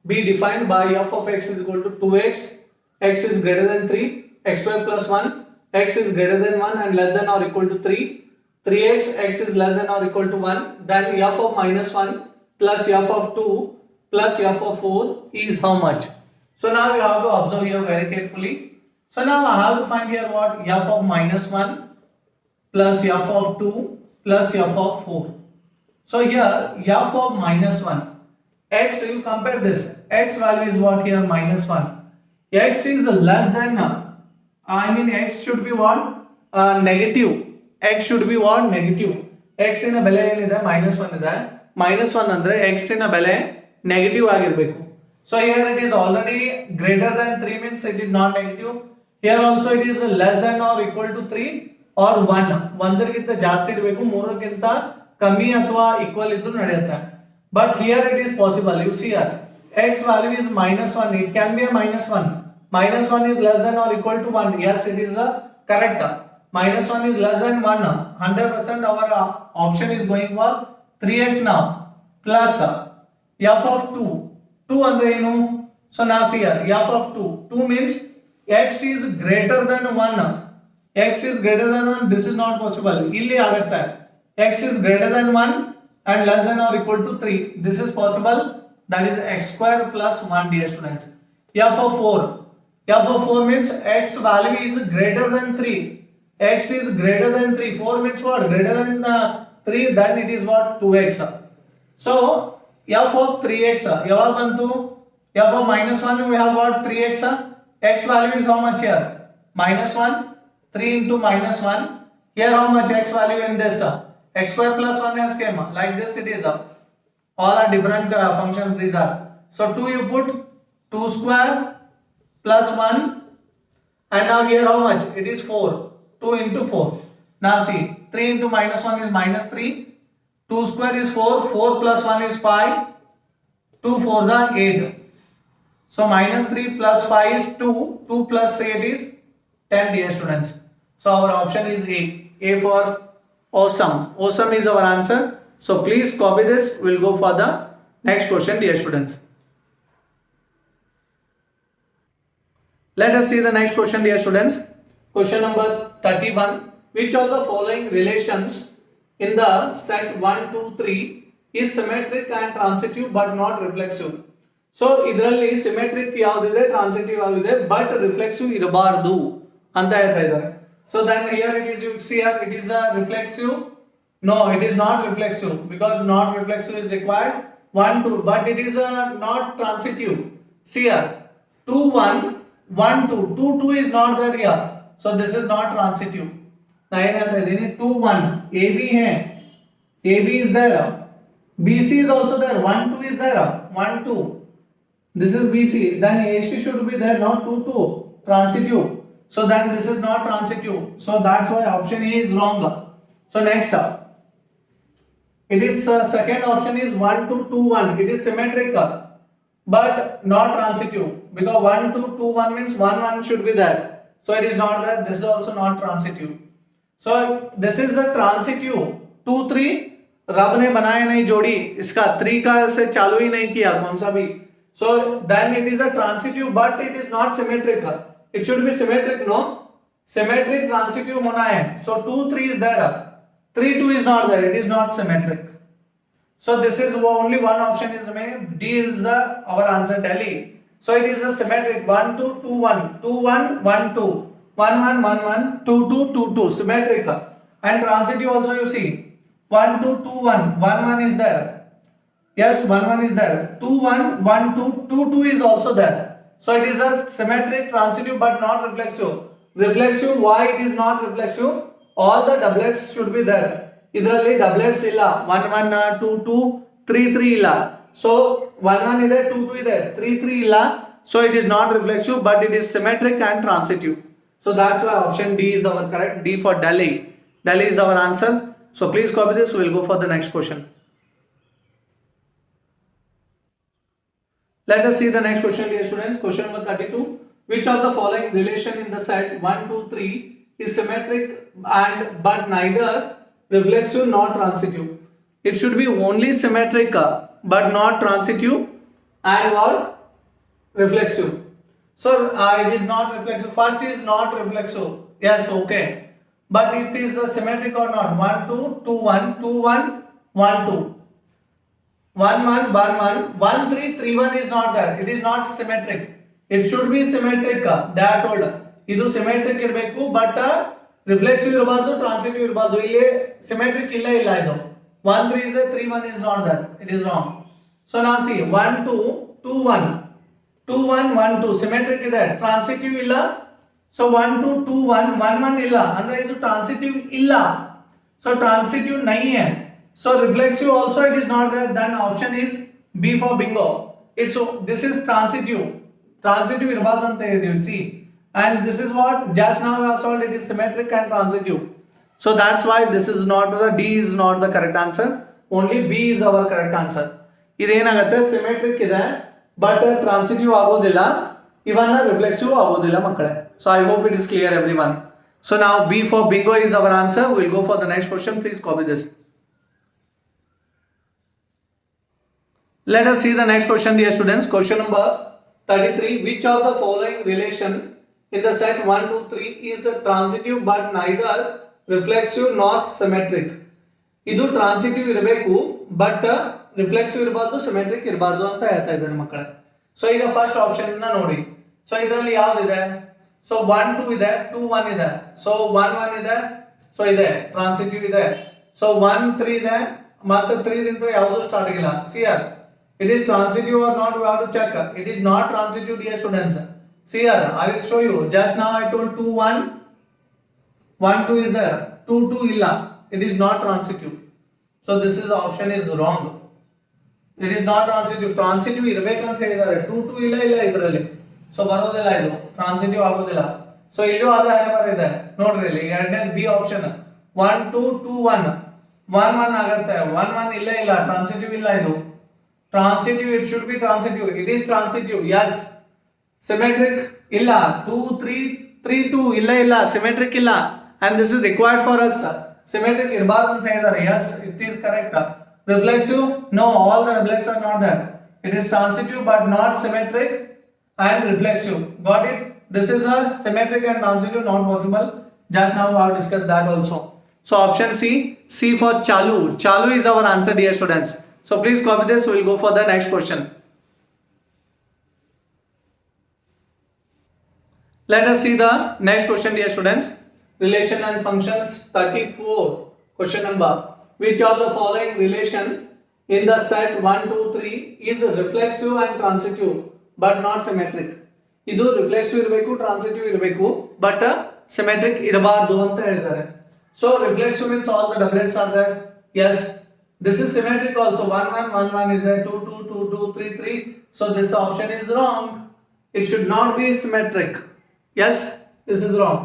be defined by f of x is equal to 2x, x is greater than 3, x square plus 1, x is greater than 1 and less than or equal to 3, 3x, x is less than or equal to 1, then f of minus 1 plus f of 2 plus f of 4 is how much? So now you have to observe here very carefully. So now I have to find here what? F of minus 1 plus f of 2 plus f of 4. So here f of minus 1, x, you compare this, x value is what here, minus 1. X is less than, x should be what? Negative. X should be what? Negative. X in a bele ಏನಿದೆ minus 1 ಇದೆ. Minus 1 ಅಂದ್ರೆ x in a bele negative ಆಗಿರಬೇಕು. So here it is already greater than 3 means it is not negative. Here also it is less than or equal to 3 or 1. 1 ಗಿಂತ ಜಾಸ್ತಿ ಇರಬೇಕು, 3 ಗಿಂತ ಕಮ್ಮಿ ಅಥವಾ ಈಕ್ವಲ್ ಇದ್ರೂ ನಡೆಯುತ್ತೆ. But here it is possible. You see here, x value is minus 1. It can be a minus 1. Minus 1 is less than or equal to 1. Yes, it is correct. Minus 1 is less than 1. 100% our option is going for 3x now. Plus f of 2. 2 andre enu? So now see here, f of 2. 2 means x is greater than 1. X is greater than 1. This is not possible. Illi agutte. X is greater than 1 and less than or equal to 3. This is possible. That is x square plus 1, dear students. F of 4. F of 4 means x value is greater than 3. X is greater than 3. 4 means what? Greater than 3. Then it is what? 2x. So f of 3x. Yavar bantu? F of minus 1 we have got 3x. X value is how much here? Minus 1. 3 into minus 1. Here how much x value in this? X square plus 1 has came. Like this it is. All are different functions these are. So 2 you put 2 square plus 1 and now here how much? It is 4. 2 into 4. Now see, 3 into minus 1 is minus 3. 2 square is 4. 4 plus 1 is 5. 2 4 are 8. So minus 3 plus 5 is 2. 2 plus 8 is 10, dear students. So our option is A. A for awesome. Awesome is our answer. So please copy this. We'll go for the next question, dear students. Let us see the next question, dear students. Question number 31. Which of the following relations in the set 1, 2, 3 is symmetric and transitive but not reflexive? So ಇದರಲ್ಲಿ symmetric ಯಾವುದಿದೆ, transitive ಯಾವುದಿದೆ, but reflexive ಇರಬಾರದು ಅಂತ ಹೇಳ್ತಾ ಇದ್ದಾರೆ. So then here it is, you see here it is a reflexive. No, it is not reflexive because not reflexive is required. 1, 2, but it is not transitive. See here, 2, 1, 1, 2, 2, 2 is not there here. So this is not transitive. Now I have 2, 1, AB hai, AB is there, BC is also there, 1, 2 is there, 1, 2. This is BC. Then AC should be there, not 2, 2, transitive. So then this is not transitive. So that's why option A is wrong. So next up, it is second option is 1, 2, 2, 1. It is symmetrical but not transitive because 1, 2, 2, 1 means 1, 1 should be there. So it is not there. This is also not transitive. So this is a transitive. 2, 3 रब ने बनाया नहीं जोड़ी, इसका 3 का से चालू ही नहीं किया कौन सा भी. So then it is a transitive but it is not symmetrical. It should be symmetric, no? Symmetric transitive होना है. So 2, 3 is there. 3, 2 is not there. It is not symmetric. So this is only one option is remaining. D is our answer, Delhi. So it is a symmetric. 1, 2, 2, 1, 2, 1, 1, 2, 1, 1, 1, 1, 2, 2, 2, 2, symmetric. And transitive also you see. 1, 2, 2, 1, 1, 1 is there. Yes, 1, 1 is there. 2, 1, 1, 2, 2, 2 is also there. So it is a symmetric, transitive but not reflexive. Reflexive, why it is not reflexive? All the doublets should be there. ಇದರಲ್ಲಿ doublets ಇಲ್ಲ. 1, 1, 2, 2, 3, 3 ಇಲ್ಲ. So 1, 1 ಇದೆ, 2, 2 ಇದೆ, 3, 3 ಇಲ್ಲ. So it is not reflexive but it is symmetric and transitive. So that's why option D is our correct. D for Delhi. Delhi is our answer. So please copy this. We'll go for the next question. Let us see the next question, dear students. Question number 32. Which of the following relation in the set 1, 2, 3 is symmetric and but neither reflexive nor transitive? It should be only symmetric but not transitive and or reflexive. So it is not reflexive. First is not reflexive. Yes, okay. But it is symmetric or not? 1, 2, 2, 1, 2, 1, 1, 2. 1, 1, 1, 1, 1, 3, 3, 1 is not there. It is not symmetric. It should be symmetric. They are told. Idu symmetric irbeku but reflexive ಇರಬಾರ್ದು, transitive ಇರಬಾರ್ದು. ಇಲ್ಲಿ symmetric ಇಲ್ಲ ಇದು 1 3 is there, 3 1 is not there, it is wrong. So now see 1 2 2 1 2 1 1 2 symmetric ಇದೆ, transitive ಇಲ್ಲ. So 1 2 2 1 1 1 ಇಲ್ಲ ಅಂದ್ರೆ ಇದು ಟ್ರಾನ್ಸಿಟಿವ್ ಇಲ್ಲ. ಸೊ ಟ್ರಾನ್ಸಿಟಿವ್ नहीं है. So reflexive also it is not there, then option is B for bingo. It's this is transitive ಇರಬಾರ್ದು ಅಂತ ಹೇಳಿದ್ವಿ. See, and this is what just now we have solved, it is symmetric and transitive. So that's why this is not the D is not the correct answer, only B is our correct answer. ಇದೇನಾಗುತ್ತೆ, symmetric ಇದೆ but transitive ಆಗೋದಿಲ್ಲ, ಇವನ್ನ reflexive ಆಗೋದಿಲ್ಲ ಮಕ್ಕಳೇ. So I hope it is clear everyone. So now B for bingo is our answer. We'll go for the next question. Please copy this. Let us see the next question, dear students. Question number 33. Which of the following relation in the set 1 2 3 is transitive but neither reflexive nor symmetric? ಇದು transitive ಇರಬೇಕು but reflexive ಇರಬಾರ್ದು, symmetric ಇರಬಾರ್ದು ಅಂತ ಹೇಳ್ತಾ ಇದ್ದಾರೆ ಮಕ್ಕಳೇ. So ಈಗ first option ನೋಡಿ. ಸೊ ಇದರಲ್ಲಿ ಯಾವ್ದಿದೆ? ಸೊ 1 2 ಇದೆ, 2 1 ಇದೆ, ಸೊ 1 1 ಇದೆ, ಸೊ ಇದೆ ಟ್ರಾನ್ಸಿಟಿವ್ ಇದೆ. ಸೊ 1 3 ಇದೆ ಮತ್ತೆ 3 ದಿಂದ ಯಾವುದು ಸ್ಟಾರ್ಟ್ ಆಗಿಲ್ಲ. C R it is transitive or not, we have to check. It is not transitive, dear students. See here, I will show you. Just now I told 2 1 1 2 is there, 2 2 illa, it is not transitive. So this is option is wrong. It is not transitive. Transitive ಇರಬೇಕು ಅಂತ ಹೇಳಿದ್ದಾರೆ. 2 2 ಇಲ್ಲ ಇದರಲ್ಲಿ, so ಬರೋದಿಲ್ಲ, ಇದು transitive ಆಗೋದಿಲ್ಲ. So ಇಲ್ಲೂ ಅದೇ ಇದೆ ನೋಡ್ರಿ, ಇಲ್ಲಿ ಎರಡನೇದು ಬಿ ಆಪ್ಷನ್ 1 2 2 1 1 1 ಆಗುತ್ತೆ. 1 1 ಇಲ್ಲ ಟ್ರಾನ್ಸಿಟಿವ್ ಇಲ್ಲ ಇದು. Transitive, it should be transitive. It is transitive, yes. Symmetric illa, 2 3 3 2 illa symmetric illa, and this is required for us. Symmetric irbaardu anta helidare. Yes, it is correct. Reflexive, no, all the reflex are not there. It is transitive but not symmetric and reflexive. Got it? This is a symmetric and transitive not possible. Just now we have discussed that also. So option C for chalu. Chalu is our answer, dear students. So please copy this. We will go for the next question. Let us see the next question, dear students. Relation and functions 34. Question number. Which of the following relation in the set 1 2 3 is reflexive and transitive but not symmetric? ಇದು reflexive ಇರಬೇಕು, transitive ಇರಬೇಕು but symmetric ಇರಬಾರ್ದು ಅಂತ ಹೇಳಿದ್ದಾರೆ. So reflexive means all the doublets are there. Yes. This is symmetric also. 1 1 1 1 is there, 2 2 2 2 3 3. So this option is wrong. It should not be symmetric. Yes, this is wrong.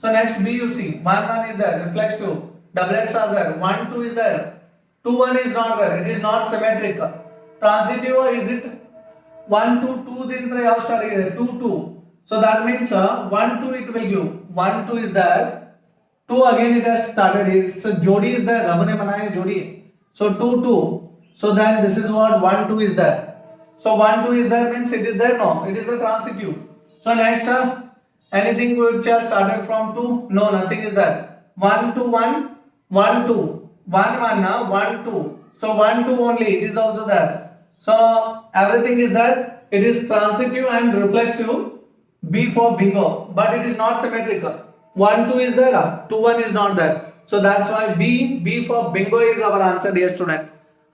So next B you see 1 1 is there, reflexive. Doublets are there. 1 2 is there. 2 1 is not there. It is not symmetric. Transitive is it 1 2 2 dintra yav start agide 2 2. So that means 1 2 it will give. 1 2 is there. 2 again it has started. So jodi is there. Rabne banaye jodi. So 2 2. So then this is what 1 2 is there. So 1 2 is there means it is there. No, it is a transitive. So next anything which has started from 2, no, nothing is there. 1 2 1 1 2 1 1 1 2. So 1 2 only, it is also there. So everything is there. It is transitive and reflexive. B for bingo, but it is not symmetric. 1 2 is there, 2 1 is not there. So that's why B for bingo is our answer, dear student.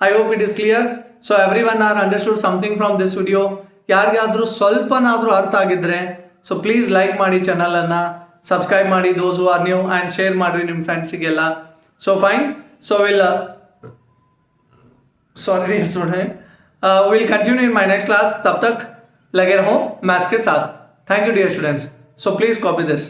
I hope it is clear. So everyone are understood something from this video. ಯಾರಿಗಾದ್ರೂ ಸ್ವಲ್ಪನಾದ್ರೂ ಅರ್ಥ ಆಗಿದ್ರೆ so please like ಮಾಡಿ, channel ಅನ್ನ subscribe ಮಾಡಿ, those who are new, and share ಮಾಡ್ರಿ ನಿಮ್ಮ ಫ್ರೆಂಡ್ಸಿಗೆಲ್ಲ. So fine. So we'll continue in my next class. तब तक लगे रहो मैथ्स के साथ. Thank you, dear students. So please copy this.